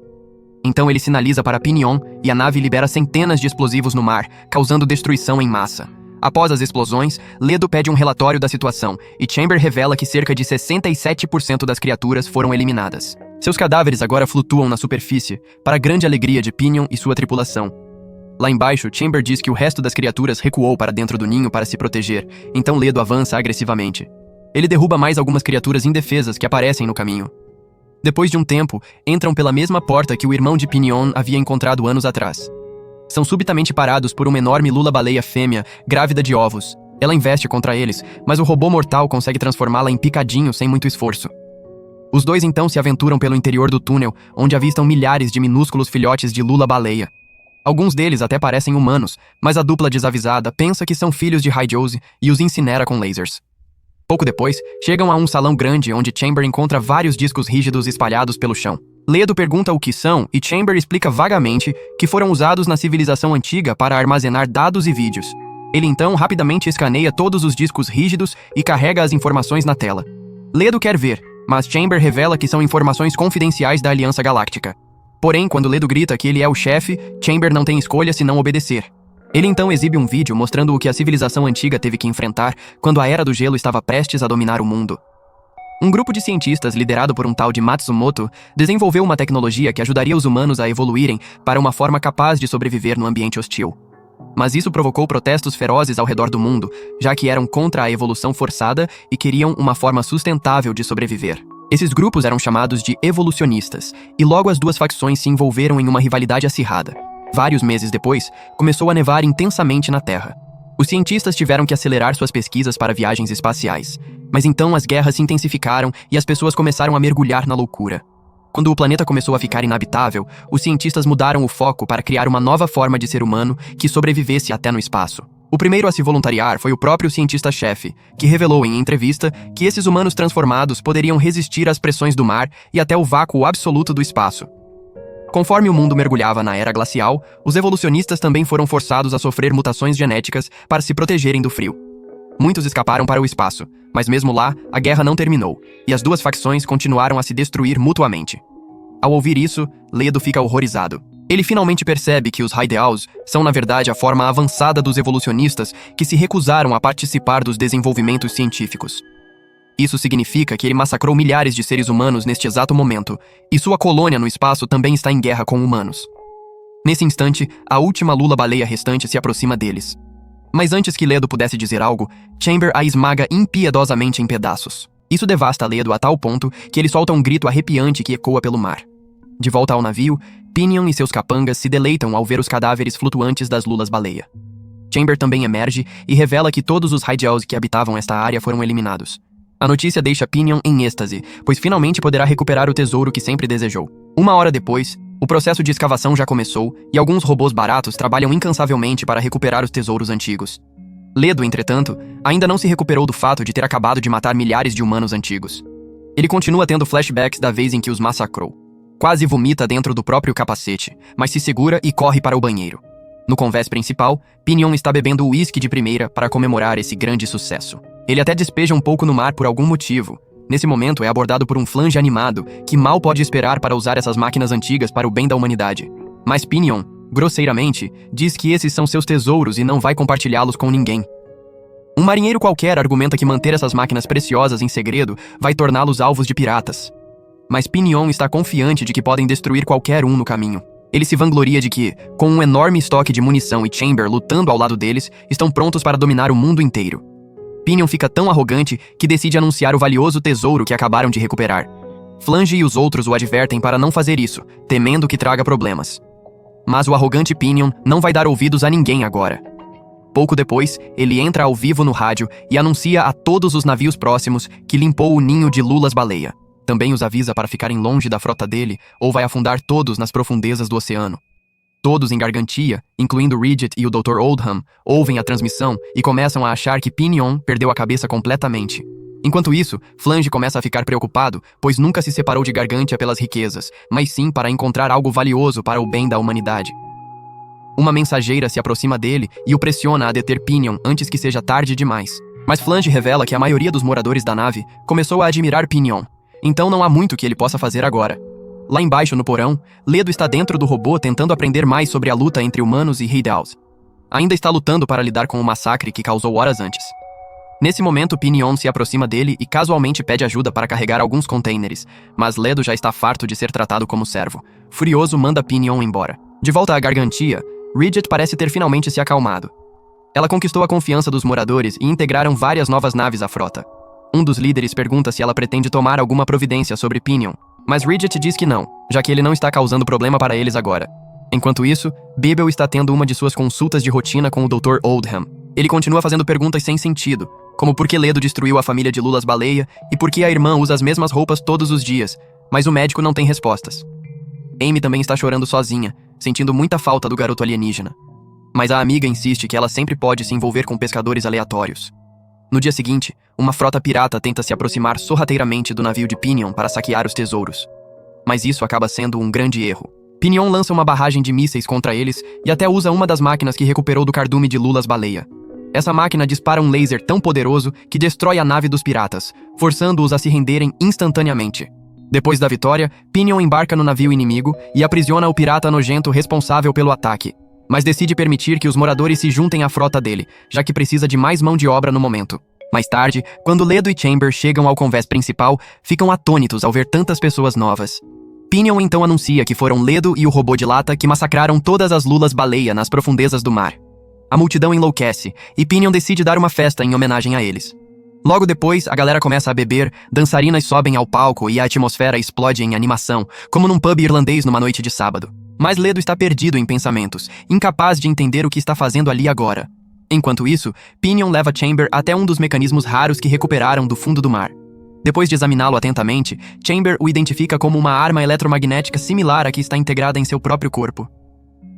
Então ele sinaliza para Pinion e a nave libera centenas de explosivos no mar, causando destruição em massa. Após as explosões, Ledo pede um relatório da situação e Chamber revela que cerca de 67% das criaturas foram eliminadas. Seus cadáveres agora flutuam na superfície, para a grande alegria de Pinion e sua tripulação. Lá embaixo, Chamber diz que o resto das criaturas recuou para dentro do ninho para se proteger, então Ledo avança agressivamente. Ele derruba mais algumas criaturas indefesas que aparecem no caminho. Depois de um tempo, entram pela mesma porta que o irmão de Pinion havia encontrado anos atrás. São subitamente parados por uma enorme lula-baleia fêmea, grávida de ovos. Ela investe contra eles, mas o robô mortal consegue transformá-la em picadinho sem muito esforço. Os dois então se aventuram pelo interior do túnel, onde avistam milhares de minúsculos filhotes de lula-baleia. Alguns deles até parecem humanos, mas a dupla desavisada pensa que são filhos de High-Jose e os incinera com lasers. Pouco depois, chegam a um salão grande onde Chamber encontra vários discos rígidos espalhados pelo chão. Ledo pergunta o que são e Chamber explica vagamente que foram usados na civilização antiga para armazenar dados e vídeos. Ele então rapidamente escaneia todos os discos rígidos e carrega as informações na tela. Ledo quer ver, mas Chamber revela que são informações confidenciais da Aliança Galáctica. Porém, quando Ledo grita que ele é o chefe, Chamber não tem escolha senão obedecer. Ele então exibe um vídeo mostrando o que a civilização antiga teve que enfrentar quando a Era do Gelo estava prestes a dominar o mundo. Um grupo de cientistas liderado por um tal de Matsumoto desenvolveu uma tecnologia que ajudaria os humanos a evoluírem para uma forma capaz de sobreviver no ambiente hostil. Mas isso provocou protestos ferozes ao redor do mundo, já que eram contra a evolução forçada e queriam uma forma sustentável de sobreviver. Esses grupos eram chamados de evolucionistas, e logo as duas facções se envolveram em uma rivalidade acirrada. Vários meses depois, começou a nevar intensamente na Terra. Os cientistas tiveram que acelerar suas pesquisas para viagens espaciais, mas então as guerras se intensificaram e as pessoas começaram a mergulhar na loucura. Quando o planeta começou a ficar inabitável, os cientistas mudaram o foco para criar uma nova forma de ser humano que sobrevivesse até no espaço. O primeiro a se voluntariar foi o próprio cientista-chefe, que revelou em entrevista que esses humanos transformados poderiam resistir às pressões do mar e até o vácuo absoluto do espaço. Conforme o mundo mergulhava na era glacial, os evolucionistas também foram forçados a sofrer mutações genéticas para se protegerem do frio. Muitos escaparam para o espaço, mas mesmo lá, a guerra não terminou, e as duas facções continuaram a se destruir mutuamente. Ao ouvir isso, Ledo fica horrorizado. Ele finalmente percebe que os High-Deals são na verdade a forma avançada dos evolucionistas que se recusaram a participar dos desenvolvimentos científicos. Isso significa que ele massacrou milhares de seres humanos neste exato momento, e sua colônia no espaço também está em guerra com humanos. Nesse instante, a última lula-baleia restante se aproxima deles. Mas antes que Ledo pudesse dizer algo, Chamber a esmaga impiedosamente em pedaços. Isso devasta Ledo a tal ponto que ele solta um grito arrepiante que ecoa pelo mar. De volta ao navio, Pinion e seus capangas se deleitam ao ver os cadáveres flutuantes das lulas-baleia. Chamber também emerge e revela que todos os High-Jaws que habitavam esta área foram eliminados. A notícia deixa Pinion em êxtase, pois finalmente poderá recuperar o tesouro que sempre desejou. Uma hora depois, o processo de escavação já começou e alguns robôs baratos trabalham incansavelmente para recuperar os tesouros antigos. Ledo, entretanto, ainda não se recuperou do fato de ter acabado de matar milhares de humanos antigos. Ele continua tendo flashbacks da vez em que os massacrou. Quase vomita dentro do próprio capacete, mas se segura e corre para o banheiro. No convés principal, Pinion está bebendo o uísque de primeira para comemorar esse grande sucesso. Ele até despeja um pouco no mar por algum motivo. Nesse momento é abordado por um flange animado, que mal pode esperar para usar essas máquinas antigas para o bem da humanidade. Mas Pinion, grosseiramente, diz que esses são seus tesouros e não vai compartilhá-los com ninguém. Um marinheiro qualquer argumenta que manter essas máquinas preciosas em segredo vai torná-los alvos de piratas. Mas Pinion está confiante de que podem destruir qualquer um no caminho. Ele se vangloria de que, com um enorme estoque de munição e Chamber lutando ao lado deles, estão prontos para dominar o mundo inteiro. Pinion fica tão arrogante que decide anunciar o valioso tesouro que acabaram de recuperar. Flange e os outros o advertem para não fazer isso, temendo que traga problemas. Mas o arrogante Pinion não vai dar ouvidos a ninguém agora. Pouco depois, ele entra ao vivo no rádio e anuncia a todos os navios próximos que limpou o ninho de lulas-baleia. Também os avisa para ficarem longe da frota dele ou vai afundar todos nas profundezas do oceano. Todos em Gargantia, incluindo Ridget e o Dr. Oldham, ouvem a transmissão e começam a achar que Pinion perdeu a cabeça completamente. Enquanto isso, Flange começa a ficar preocupado, pois nunca se separou de Gargantia pelas riquezas, mas sim para encontrar algo valioso para o bem da humanidade. Uma mensageira se aproxima dele e o pressiona a deter Pinion antes que seja tarde demais. Mas Flange revela que a maioria dos moradores da nave começou a admirar Pinion. Então não há muito que ele possa fazer agora. Lá embaixo, no porão, Ledo está dentro do robô tentando aprender mais sobre a luta entre humanos e High-Deals. Ainda está lutando para lidar com o massacre que causou horas antes. Nesse momento, Pinion se aproxima dele e casualmente pede ajuda para carregar alguns contêineres, mas Ledo já está farto de ser tratado como servo. Furioso, manda Pinion embora. De volta à Gargantia, Ridget parece ter finalmente se acalmado. Ela conquistou a confiança dos moradores e integraram várias novas naves à frota. Um dos líderes pergunta se ela pretende tomar alguma providência sobre Pinion, mas Ridget diz que não, já que ele não está causando problema para eles agora. Enquanto isso, Bibble está tendo uma de suas consultas de rotina com o Dr. Oldham. Ele continua fazendo perguntas sem sentido, como por que Ledo destruiu a família de Lulas Baleia e por que a irmã usa as mesmas roupas todos os dias, mas o médico não tem respostas. Amy também está chorando sozinha, sentindo muita falta do garoto alienígena. Mas a amiga insiste que ela sempre pode se envolver com pescadores aleatórios. No dia seguinte, uma frota pirata tenta se aproximar sorrateiramente do navio de Pinion para saquear os tesouros. Mas isso acaba sendo um grande erro. Pinion lança uma barragem de mísseis contra eles e até usa uma das máquinas que recuperou do cardume de Lulas Baleia. Essa máquina dispara um laser tão poderoso que destrói a nave dos piratas, forçando-os a se renderem instantaneamente. Depois da vitória, Pinion embarca no navio inimigo e aprisiona o pirata nojento responsável pelo ataque, mas decide permitir que os moradores se juntem à frota dele, já que precisa de mais mão de obra no momento. Mais tarde, quando Ledo e Chamber chegam ao convés principal, ficam atônitos ao ver tantas pessoas novas. Pinion então anuncia que foram Ledo e o robô de lata que massacraram todas as Lulas Baleia nas profundezas do mar. A multidão enlouquece, e Pinion decide dar uma festa em homenagem a eles. Logo depois, a galera começa a beber, dançarinas sobem ao palco e a atmosfera explode em animação, como num pub irlandês numa noite de sábado. Mas Ledo está perdido em pensamentos, incapaz de entender o que está fazendo ali agora. Enquanto isso, Pinion leva Chamber até um dos mecanismos raros que recuperaram do fundo do mar. Depois de examiná-lo atentamente, Chamber o identifica como uma arma eletromagnética similar à que está integrada em seu próprio corpo.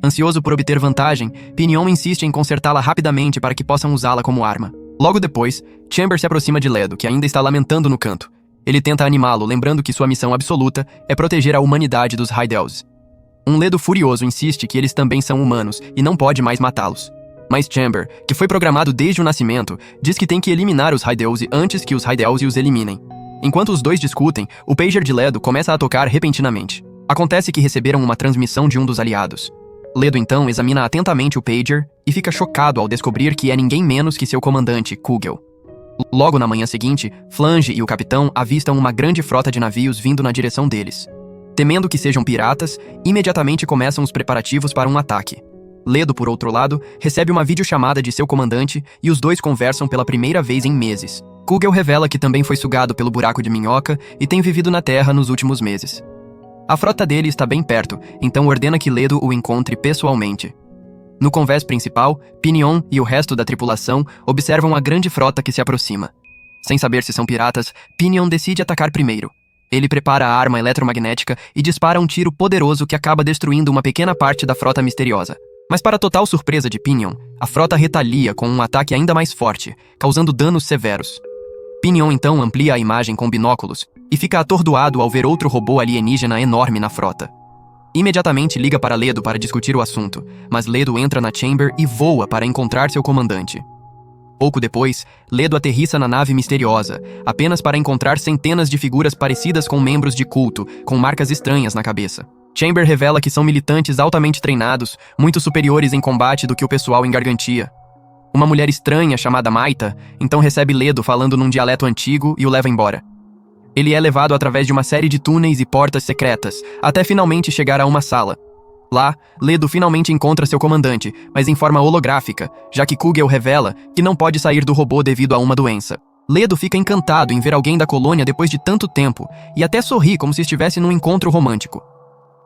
Ansioso por obter vantagem, Pinion insiste em consertá-la rapidamente para que possam usá-la como arma. Logo depois, Chamber se aproxima de Ledo, que ainda está lamentando no canto. Ele tenta animá-lo, lembrando que sua missão absoluta é proteger a humanidade dos High Delves. Um Ledo furioso insiste que eles também são humanos e não pode mais matá-los. Mas Chamber, que foi programado desde o nascimento, diz que tem que eliminar os High Delves antes que os High Delves os eliminem. Enquanto os dois discutem, o pager de Ledo começa a tocar repentinamente. Acontece que receberam uma transmissão de um dos aliados. Ledo então examina atentamente o pager e fica chocado ao descobrir que é ninguém menos que seu comandante, Kugel. Logo na manhã seguinte, Flange e o capitão avistam uma grande frota de navios vindo na direção deles. Temendo que sejam piratas, imediatamente começam os preparativos para um ataque. Ledo, por outro lado, recebe uma videochamada de seu comandante e os dois conversam pela primeira vez em meses. Kugel revela que também foi sugado pelo buraco de minhoca e tem vivido na Terra nos últimos meses. A frota dele está bem perto, então ordena que Ledo o encontre pessoalmente. No convés principal, Pinion e o resto da tripulação observam a grande frota que se aproxima. Sem saber se são piratas, Pinion decide atacar primeiro. Ele prepara a arma eletromagnética e dispara um tiro poderoso que acaba destruindo uma pequena parte da frota misteriosa. Mas para total surpresa de Pinion, a frota retalia com um ataque ainda mais forte, causando danos severos. Pinion então amplia a imagem com binóculos e fica atordoado ao ver outro robô alienígena enorme na frota. Imediatamente liga para Ledo para discutir o assunto, mas Ledo entra na Chamber e voa para encontrar seu comandante. Pouco depois, Ledo aterrissa na nave misteriosa, apenas para encontrar centenas de figuras parecidas com membros de culto, com marcas estranhas na cabeça. Chamber revela que são militantes altamente treinados, muito superiores em combate do que o pessoal em Gargantia. Uma mulher estranha chamada Maita, então recebe Ledo falando num dialeto antigo e o leva embora. Ele é levado através de uma série de túneis e portas secretas, até finalmente chegar a uma sala. Lá, Ledo finalmente encontra seu comandante, mas em forma holográfica, já que Kugel revela que não pode sair do robô devido a uma doença. Ledo fica encantado em ver alguém da colônia depois de tanto tempo, e até sorri como se estivesse num encontro romântico.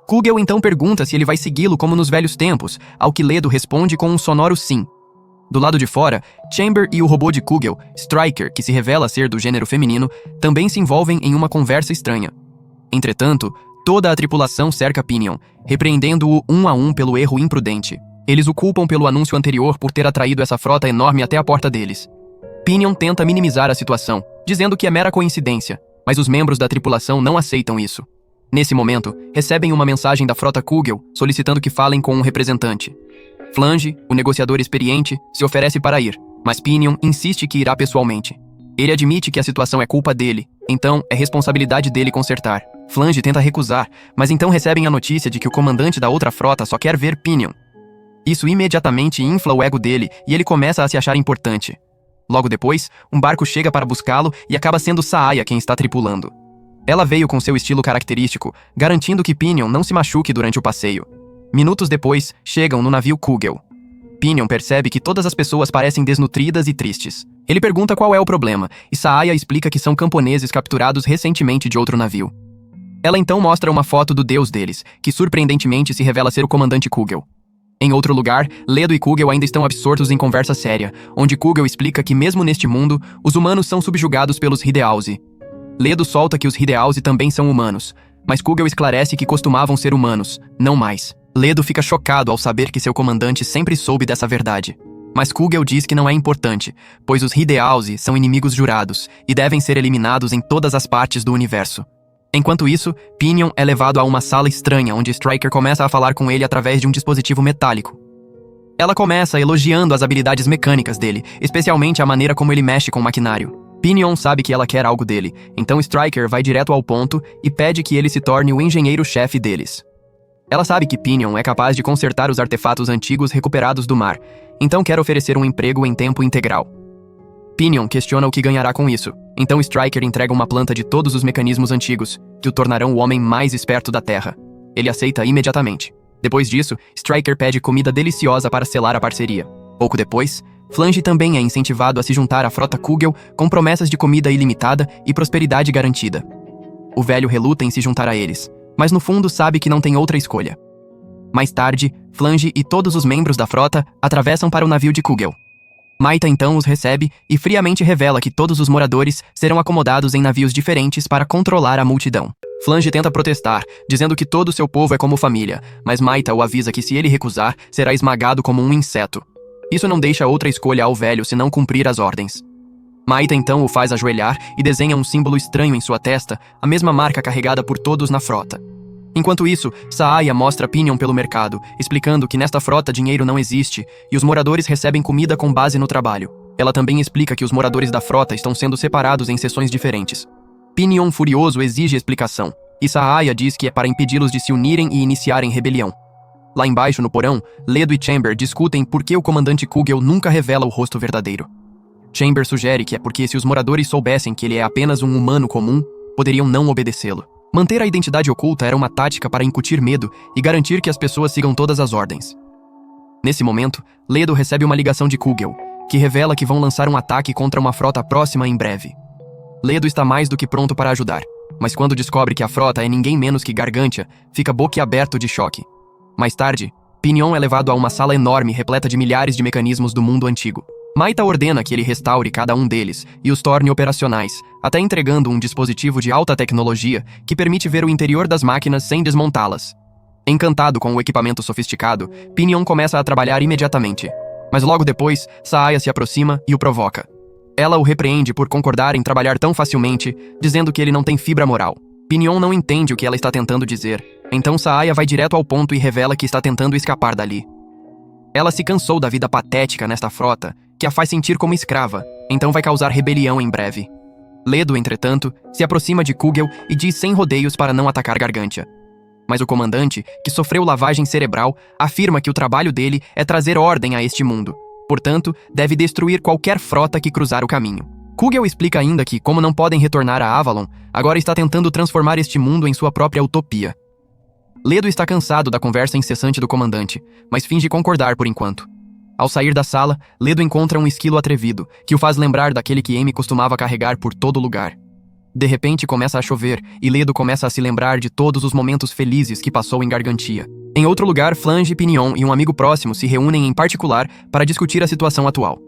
Kugel então pergunta se ele vai segui-lo como nos velhos tempos, ao que Ledo responde com um sonoro sim. Do lado de fora, Chamber e o robô de Kugel, Striker, que se revela ser do gênero feminino, também se envolvem em uma conversa estranha. Entretanto, toda a tripulação cerca Pinion, repreendendo-o um a um pelo erro imprudente. Eles o culpam pelo anúncio anterior por ter atraído essa frota enorme até a porta deles. Pinion tenta minimizar a situação, dizendo que é mera coincidência, mas os membros da tripulação não aceitam isso. Nesse momento, recebem uma mensagem da frota Kugel solicitando que falem com um representante. Flange, o negociador experiente, se oferece para ir, mas Pinion insiste que irá pessoalmente. Ele admite que a situação é culpa dele, então é responsabilidade dele consertar. Flange tenta recusar, mas então recebem a notícia de que o comandante da outra frota só quer ver Pinion. Isso imediatamente infla o ego dele e ele começa a se achar importante. Logo depois, um barco chega para buscá-lo e acaba sendo Saaya quem está tripulando. Ela veio com seu estilo característico, garantindo que Pinion não se machuque durante o passeio. Minutos depois, chegam no navio Kugel. Pinion percebe que todas as pessoas parecem desnutridas e tristes. Ele pergunta qual é o problema, e Saaya explica que são camponeses capturados recentemente de outro navio. Ela então mostra uma foto do deus deles, que surpreendentemente se revela ser o comandante Kugel. Em outro lugar, Ledo e Kugel ainda estão absortos em conversa séria, onde Kugel explica que mesmo neste mundo, os humanos são subjugados pelos Hideauzi. Ledo solta que os Hideauzi também são humanos, mas Kugel esclarece que costumavam ser humanos, não mais. Ledo fica chocado ao saber que seu comandante sempre soube dessa verdade. Mas Kugel diz que não é importante, pois os Hideauzi são inimigos jurados e devem ser eliminados em todas as partes do universo. Enquanto isso, Pinion é levado a uma sala estranha onde Striker começa a falar com ele através de um dispositivo metálico. Ela começa elogiando as habilidades mecânicas dele, especialmente a maneira como ele mexe com o maquinário. Pinion sabe que ela quer algo dele, então Striker vai direto ao ponto e pede que ele se torne o engenheiro-chefe deles. Ela sabe que Pinion é capaz de consertar os artefatos antigos recuperados do mar, então quer oferecer um emprego em tempo integral. Pinion questiona o que ganhará com isso, então Striker entrega uma planta de todos os mecanismos antigos, que o tornarão o homem mais esperto da Terra. Ele aceita imediatamente. Depois disso, Striker pede comida deliciosa para selar a parceria. Pouco depois, Flange também é incentivado a se juntar à frota Kugel com promessas de comida ilimitada e prosperidade garantida. O velho reluta em se juntar a eles, mas no fundo sabe que não tem outra escolha. Mais tarde, Flange e todos os membros da frota atravessam para o navio de Kugel. Maita então os recebe e friamente revela que todos os moradores serão acomodados em navios diferentes para controlar a multidão. Flange tenta protestar, dizendo que todo seu povo é como família, mas Maita o avisa que se ele recusar, será esmagado como um inseto. Isso não deixa outra escolha ao velho senão cumprir as ordens. Maita então o faz ajoelhar e desenha um símbolo estranho em sua testa, a mesma marca carregada por todos na frota. Enquanto isso, Saaya mostra Pinion pelo mercado, explicando que nesta frota dinheiro não existe e os moradores recebem comida com base no trabalho. Ela também explica que os moradores da frota estão sendo separados em seções diferentes. Pinion, furioso, exige explicação, e Saaya diz que é para impedi-los de se unirem e iniciarem rebelião. Lá embaixo, no porão, Ledo e Chamber discutem por que o comandante Kugel nunca revela o rosto verdadeiro. Chamber sugere que é porque se os moradores soubessem que ele é apenas um humano comum, poderiam não obedecê-lo. Manter a identidade oculta era uma tática para incutir medo e garantir que as pessoas sigam todas as ordens. Nesse momento, Ledo recebe uma ligação de Kugel, que revela que vão lançar um ataque contra uma frota próxima em breve. Ledo está mais do que pronto para ajudar, mas quando descobre que a frota é ninguém menos que Gargantia, fica boquiaberto de choque. Mais tarde, Pinion é levado a uma sala enorme repleta de milhares de mecanismos do mundo antigo. Maita ordena que ele restaure cada um deles e os torne operacionais, até entregando um dispositivo de alta tecnologia que permite ver o interior das máquinas sem desmontá-las. Encantado com o equipamento sofisticado, Pinion começa a trabalhar imediatamente. Mas logo depois, Saaya se aproxima e o provoca. Ela o repreende por concordar em trabalhar tão facilmente, dizendo que ele não tem fibra moral. Pinion não entende o que ela está tentando dizer, então Saaya vai direto ao ponto e revela que está tentando escapar dali. Ela se cansou da vida patética nesta frota, que a faz sentir como escrava, então vai causar rebelião em breve. Ledo, entretanto, se aproxima de Kugel e diz sem rodeios para não atacar Gargantia. Mas o comandante, que sofreu lavagem cerebral, afirma que o trabalho dele é trazer ordem a este mundo. Portanto, deve destruir qualquer frota que cruzar o caminho. Kugel explica ainda que, como não podem retornar a Avalon, agora está tentando transformar este mundo em sua própria utopia. Ledo está cansado da conversa incessante do comandante, mas finge concordar por enquanto. Ao sair da sala, Ledo encontra um esquilo atrevido, que o faz lembrar daquele que Amy costumava carregar por todo lugar. De repente começa a chover, e Ledo começa a se lembrar de todos os momentos felizes que passou em Gargantia. Em outro lugar, Flange, Pinion e um amigo próximo se reúnem em particular para discutir a situação atual.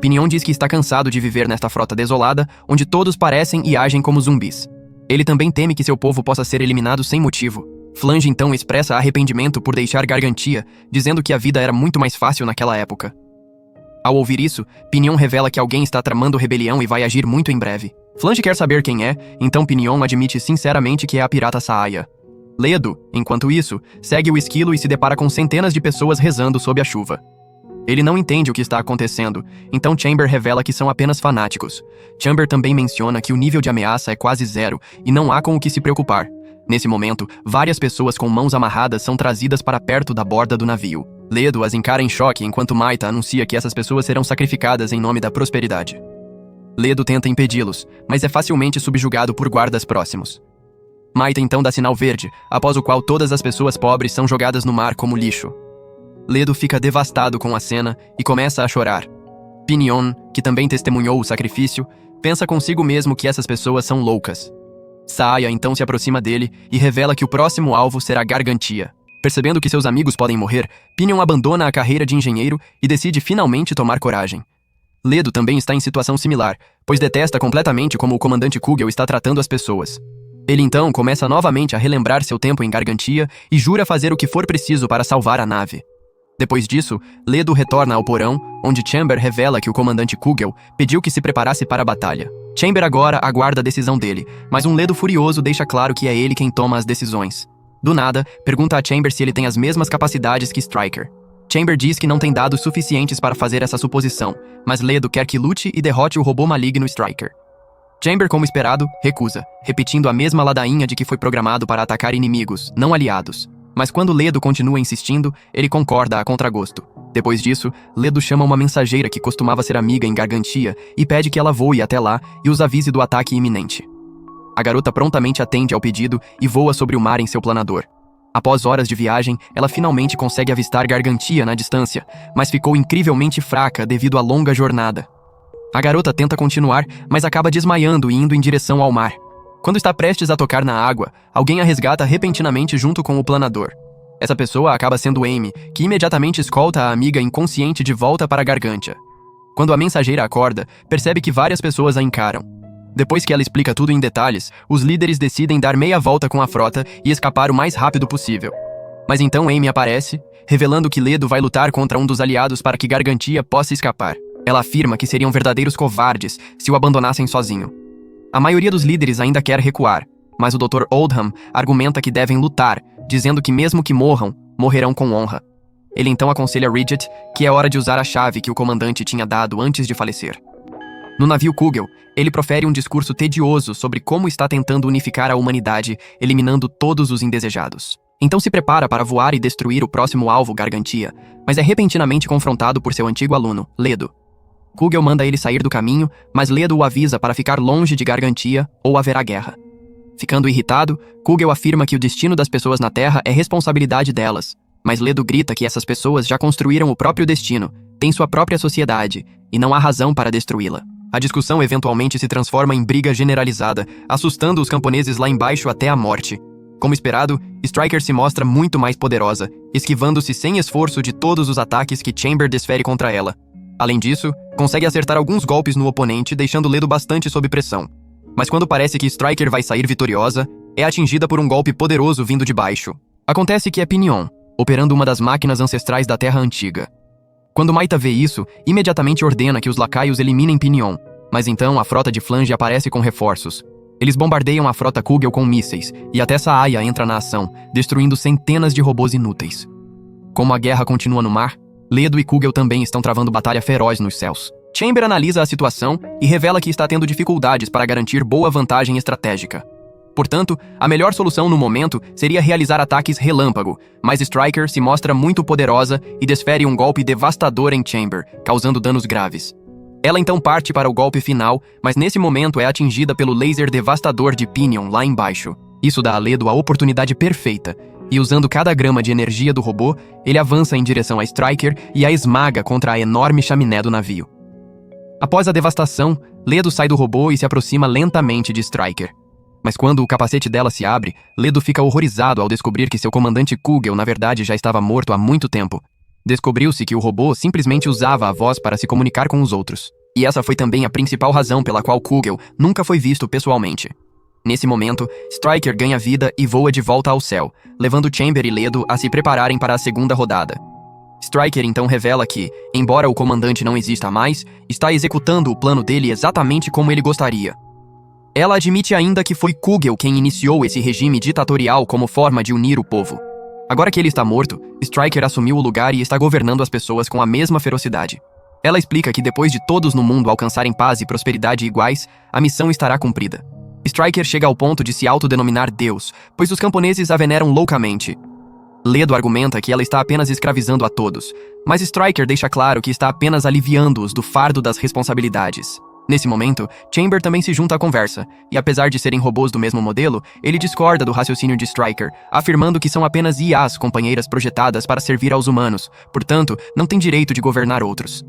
Pinion diz que está cansado de viver nesta frota desolada, onde todos parecem e agem como zumbis. Ele também teme que seu povo possa ser eliminado sem motivo. Flange então expressa arrependimento por deixar Gargantia, dizendo que a vida era muito mais fácil naquela época. Ao ouvir isso, Pinion revela que alguém está tramando rebelião e vai agir muito em breve. Flange quer saber quem é, então Pinion admite sinceramente que é a pirata Saaya. Ledo, enquanto isso, segue o esquilo e se depara com centenas de pessoas rezando sob a chuva. Ele não entende o que está acontecendo, então Chamber revela que são apenas fanáticos. Chamber também menciona que o nível de ameaça é quase zero e não há com o que se preocupar. Nesse momento, várias pessoas com mãos amarradas são trazidas para perto da borda do navio. Ledo as encara em choque enquanto Maita anuncia que essas pessoas serão sacrificadas em nome da prosperidade. Ledo tenta impedi-los, mas é facilmente subjugado por guardas próximos. Maita então dá sinal verde, após o qual todas as pessoas pobres são jogadas no mar como lixo. Ledo fica devastado com a cena e começa a chorar. Pinion, que também testemunhou o sacrifício, pensa consigo mesmo que essas pessoas são loucas. Saaya então se aproxima dele e revela que o próximo alvo será Gargantia. Percebendo que seus amigos podem morrer, Pinion abandona a carreira de engenheiro e decide finalmente tomar coragem. Ledo também está em situação similar, pois detesta completamente como o comandante Kugel está tratando as pessoas. Ele então começa novamente a relembrar seu tempo em Gargantia e jura fazer o que for preciso para salvar a nave. Depois disso, Ledo retorna ao porão, onde Chamber revela que o comandante Kugel pediu que se preparasse para a batalha. Chamber agora aguarda a decisão dele, mas um Ledo furioso deixa claro que é ele quem toma as decisões. Do nada, pergunta a Chamber se ele tem as mesmas capacidades que Striker. Chamber diz que não tem dados suficientes para fazer essa suposição, mas Ledo quer que lute e derrote o robô maligno Striker. Chamber, como esperado, recusa, repetindo a mesma ladainha de que foi programado para atacar inimigos, não aliados. Mas quando Ledo continua insistindo, ele concorda a contragosto. Depois disso, Ledo chama uma mensageira que costumava ser amiga em Gargantia e pede que ela voe até lá e os avise do ataque iminente. A garota prontamente atende ao pedido e voa sobre o mar em seu planador. Após horas de viagem, ela finalmente consegue avistar Gargantia na distância, mas ficou incrivelmente fraca devido à longa jornada. A garota tenta continuar, mas acaba desmaiando e indo em direção ao mar. Quando está prestes a tocar na água, alguém a resgata repentinamente junto com o planador. Essa pessoa acaba sendo Amy, que imediatamente escolta a amiga inconsciente de volta para Gargantia. Quando a mensageira acorda, percebe que várias pessoas a encaram. Depois que ela explica tudo em detalhes, os líderes decidem dar meia volta com a frota e escapar o mais rápido possível. Mas então Amy aparece, revelando que Ledo vai lutar contra um dos aliados para que Gargantia possa escapar. Ela afirma que seriam verdadeiros covardes se o abandonassem sozinho. A maioria dos líderes ainda quer recuar, mas o Dr. Oldham argumenta que devem lutar, dizendo que mesmo que morram, morrerão com honra. Ele então aconselha Ridget que é hora de usar a chave que o comandante tinha dado antes de falecer. No navio Kugel, ele profere um discurso tedioso sobre como está tentando unificar a humanidade, eliminando todos os indesejados. Então se prepara para voar e destruir o próximo alvo Gargantia, mas é repentinamente confrontado por seu antigo aluno, Ledo. Kugel manda ele sair do caminho, mas Ledo o avisa para ficar longe de Gargantia ou haverá guerra. Ficando irritado, Kugel afirma que o destino das pessoas na Terra é responsabilidade delas, mas Ledo grita que essas pessoas já construíram o próprio destino, têm sua própria sociedade, e não há razão para destruí-la. A discussão eventualmente se transforma em briga generalizada, assustando os camponeses lá embaixo até a morte. Como esperado, Striker se mostra muito mais poderosa, esquivando-se sem esforço de todos os ataques que Chamber desfere contra ela. Além disso, consegue acertar alguns golpes no oponente, deixando Ledo bastante sob pressão. Mas quando parece que Striker vai sair vitoriosa, é atingida por um golpe poderoso vindo de baixo. Acontece que é Pinion, operando uma das máquinas ancestrais da Terra Antiga. Quando Maita vê isso, imediatamente ordena que os lacaios eliminem Pinion, mas então a frota de Flange aparece com reforços. Eles bombardeiam a frota Kugel com mísseis, e até Saaya entra na ação, destruindo centenas de robôs inúteis. Como a guerra continua no mar, Ledo e Kugel também estão travando batalha feroz nos céus. Chamber analisa a situação e revela que está tendo dificuldades para garantir boa vantagem estratégica. Portanto, a melhor solução no momento seria realizar ataques relâmpago, mas Striker se mostra muito poderosa e desfere um golpe devastador em Chamber, causando danos graves. Ela então parte para o golpe final, mas nesse momento é atingida pelo laser devastador de Pinion lá embaixo. Isso dá a Ledo a oportunidade perfeita, e usando cada grama de energia do robô, ele avança em direção a Striker e a esmaga contra a enorme chaminé do navio. Após a devastação, Ledo sai do robô e se aproxima lentamente de Striker. Mas quando o capacete dela se abre, Ledo fica horrorizado ao descobrir que seu comandante Kugel na verdade já estava morto há muito tempo. Descobriu-se que o robô simplesmente usava a voz para se comunicar com os outros. E essa foi também a principal razão pela qual Kugel nunca foi visto pessoalmente. Nesse momento, Striker ganha vida e voa de volta ao céu, levando Chamber e Ledo a se prepararem para a segunda rodada. Striker então revela que, embora o comandante não exista mais, está executando o plano dele exatamente como ele gostaria. Ela admite ainda que foi Kugel quem iniciou esse regime ditatorial como forma de unir o povo. Agora que ele está morto, Striker assumiu o lugar e está governando as pessoas com a mesma ferocidade. Ela explica que depois de todos no mundo alcançarem paz e prosperidade iguais, a missão estará cumprida. Striker chega ao ponto de se autodenominar Deus, pois os camponeses a veneram loucamente. Ledo argumenta que ela está apenas escravizando a todos, mas Striker deixa claro que está apenas aliviando-os do fardo das responsabilidades. Nesse momento, Chamber também se junta à conversa, e apesar de serem robôs do mesmo modelo, ele discorda do raciocínio de Striker, afirmando que são apenas IAs companheiras projetadas para servir aos humanos, portanto, não têm direito de governar outros.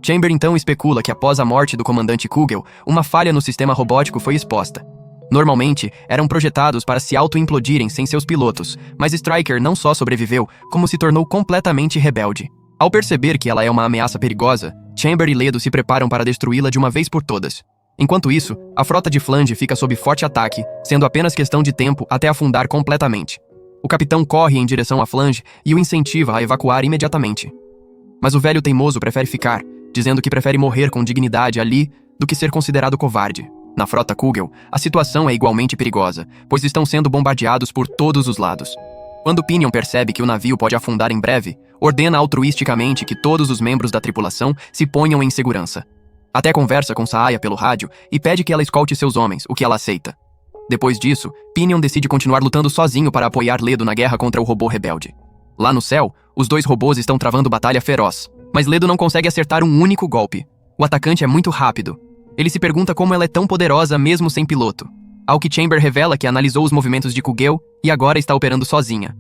Chamber então especula que após a morte do comandante Kugel, uma falha no sistema robótico foi exposta. Normalmente, eram projetados para se auto-implodirem sem seus pilotos, mas Striker não só sobreviveu, como se tornou completamente rebelde. Ao perceber que ela é uma ameaça perigosa, Chamber e Ledo se preparam para destruí-la de uma vez por todas. Enquanto isso, a frota de Flange fica sob forte ataque, sendo apenas questão de tempo até afundar completamente. O capitão corre em direção à Flange e o incentiva a evacuar imediatamente. Mas o velho teimoso prefere ficar, dizendo que prefere morrer com dignidade ali do que ser considerado covarde. Na frota Kugel, a situação é igualmente perigosa, pois estão sendo bombardeados por todos os lados. Quando Pinion percebe que o navio pode afundar em breve, ordena altruisticamente que todos os membros da tripulação se ponham em segurança. Até conversa com Saaya pelo rádio e pede que ela escolte seus homens, o que ela aceita. Depois disso, Pinion decide continuar lutando sozinho para apoiar Ledo na guerra contra o robô rebelde. Lá no céu, os dois robôs estão travando batalha feroz, mas Ledo não consegue acertar um único golpe. O atacante é muito rápido. Ele se pergunta como ela é tão poderosa mesmo sem piloto. Ao que Chamber revela que analisou os movimentos de Kugel e agora está operando sozinha.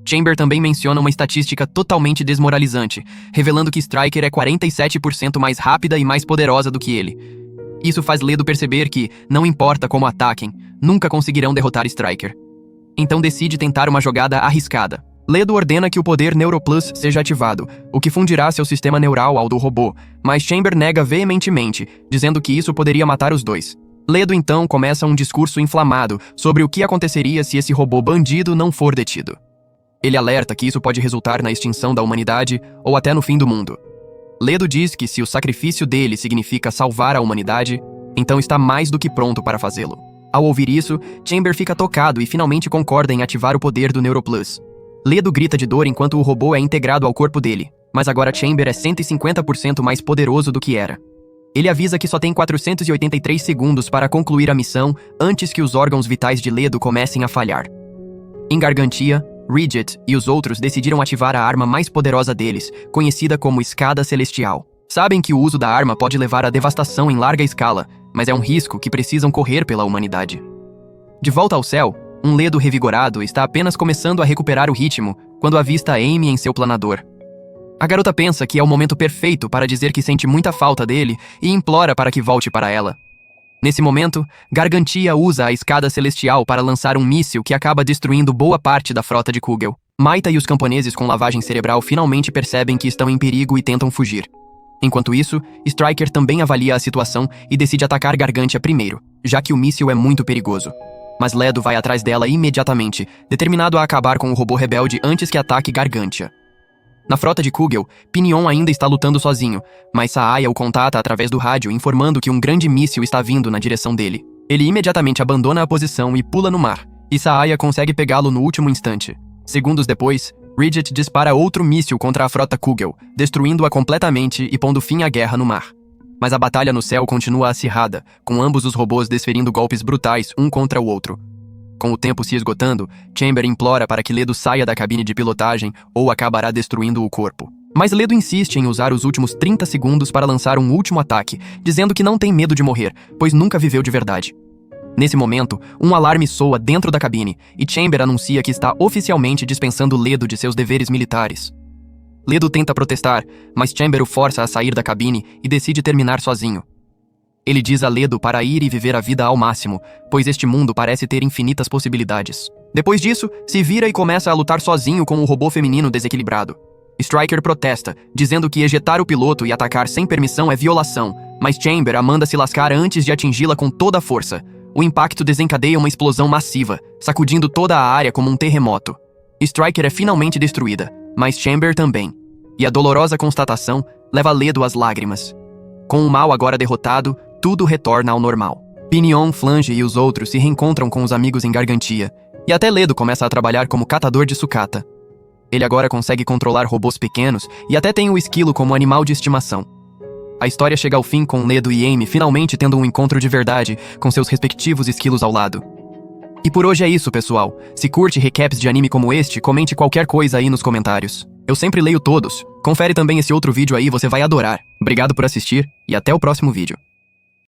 Chamber também menciona uma estatística totalmente desmoralizante, revelando que Striker é 47% mais rápida e mais poderosa do que ele. Isso faz Ledo perceber que, não importa como ataquem, nunca conseguirão derrotar Striker. Então decide tentar uma jogada arriscada. Ledo ordena que o poder Neuroplus seja ativado, o que fundirá seu sistema neural ao do robô, mas Chamber nega veementemente, dizendo que isso poderia matar os dois. Ledo então começa um discurso inflamado sobre o que aconteceria se esse robô bandido não for detido. Ele alerta que isso pode resultar na extinção da humanidade ou até no fim do mundo. Ledo diz que se o sacrifício dele significa salvar a humanidade, então está mais do que pronto para fazê-lo. Ao ouvir isso, Chamber fica tocado e finalmente concorda em ativar o poder do Neuroplus. Ledo grita de dor enquanto o robô é integrado ao corpo dele, mas agora Chamber é 150% mais poderoso do que era. Ele avisa que só tem 483 segundos para concluir a missão antes que os órgãos vitais de Ledo comecem a falhar. Em Gargantia, Ridget e os outros decidiram ativar a arma mais poderosa deles, conhecida como Escada Celestial. Sabem que o uso da arma pode levar à devastação em larga escala, mas é um risco que precisam correr pela humanidade. De volta ao céu, um Ledo revigorado está apenas começando a recuperar o ritmo quando avista Amy em seu planador. A garota pensa que é o momento perfeito para dizer que sente muita falta dele e implora para que volte para ela. Nesse momento, Gargantia usa a Escada Celestial para lançar um míssil que acaba destruindo boa parte da frota de Kugel. Maita e os camponeses com lavagem cerebral finalmente percebem que estão em perigo e tentam fugir. Enquanto isso, Striker também avalia a situação e decide atacar Gargantia primeiro, já que o míssil é muito perigoso. Mas Ledo vai atrás dela imediatamente, determinado a acabar com o robô rebelde antes que ataque Gargantia. Na frota de Kugel, Pinion ainda está lutando sozinho, mas Saaya o contata através do rádio informando que um grande míssil está vindo na direção dele. Ele imediatamente abandona a posição e pula no mar, e Saaya consegue pegá-lo no último instante. Segundos depois, Ridget dispara outro míssil contra a frota Kugel, destruindo-a completamente e pondo fim à guerra no mar. Mas a batalha no céu continua acirrada, com ambos os robôs desferindo golpes brutais um contra o outro. Com o tempo se esgotando, Chamber implora para que Ledo saia da cabine de pilotagem ou acabará destruindo o corpo. Mas Ledo insiste em usar os últimos 30 segundos para lançar um último ataque, dizendo que não tem medo de morrer, pois nunca viveu de verdade. Nesse momento, um alarme soa dentro da cabine e Chamber anuncia que está oficialmente dispensando Ledo de seus deveres militares. Ledo tenta protestar, mas Chamber o força a sair da cabine e decide terminar sozinho. Ele diz a Ledo para ir e viver a vida ao máximo, pois este mundo parece ter infinitas possibilidades. Depois disso, se vira e começa a lutar sozinho com o robô feminino desequilibrado. Striker protesta, dizendo que ejetar o piloto e atacar sem permissão é violação, mas Chamber a manda se lascar antes de atingi-la com toda a força. O impacto desencadeia uma explosão massiva, sacudindo toda a área como um terremoto. Striker é finalmente destruída, mas Chamber também. E a dolorosa constatação leva Ledo às lágrimas. Com o mal agora derrotado, tudo retorna ao normal. Pinion, Flange e os outros se reencontram com os amigos em Gargantia, e até Ledo começa a trabalhar como catador de sucata. Ele agora consegue controlar robôs pequenos e até tem o esquilo como animal de estimação. A história chega ao fim com Ledo e Amy finalmente tendo um encontro de verdade, com seus respectivos esquilos ao lado. E por hoje é isso, pessoal. Se curte recaps de anime como este, comente qualquer coisa aí nos comentários. Eu sempre leio todos. Confere também esse outro vídeo aí, você vai adorar. Obrigado por assistir e até o próximo vídeo.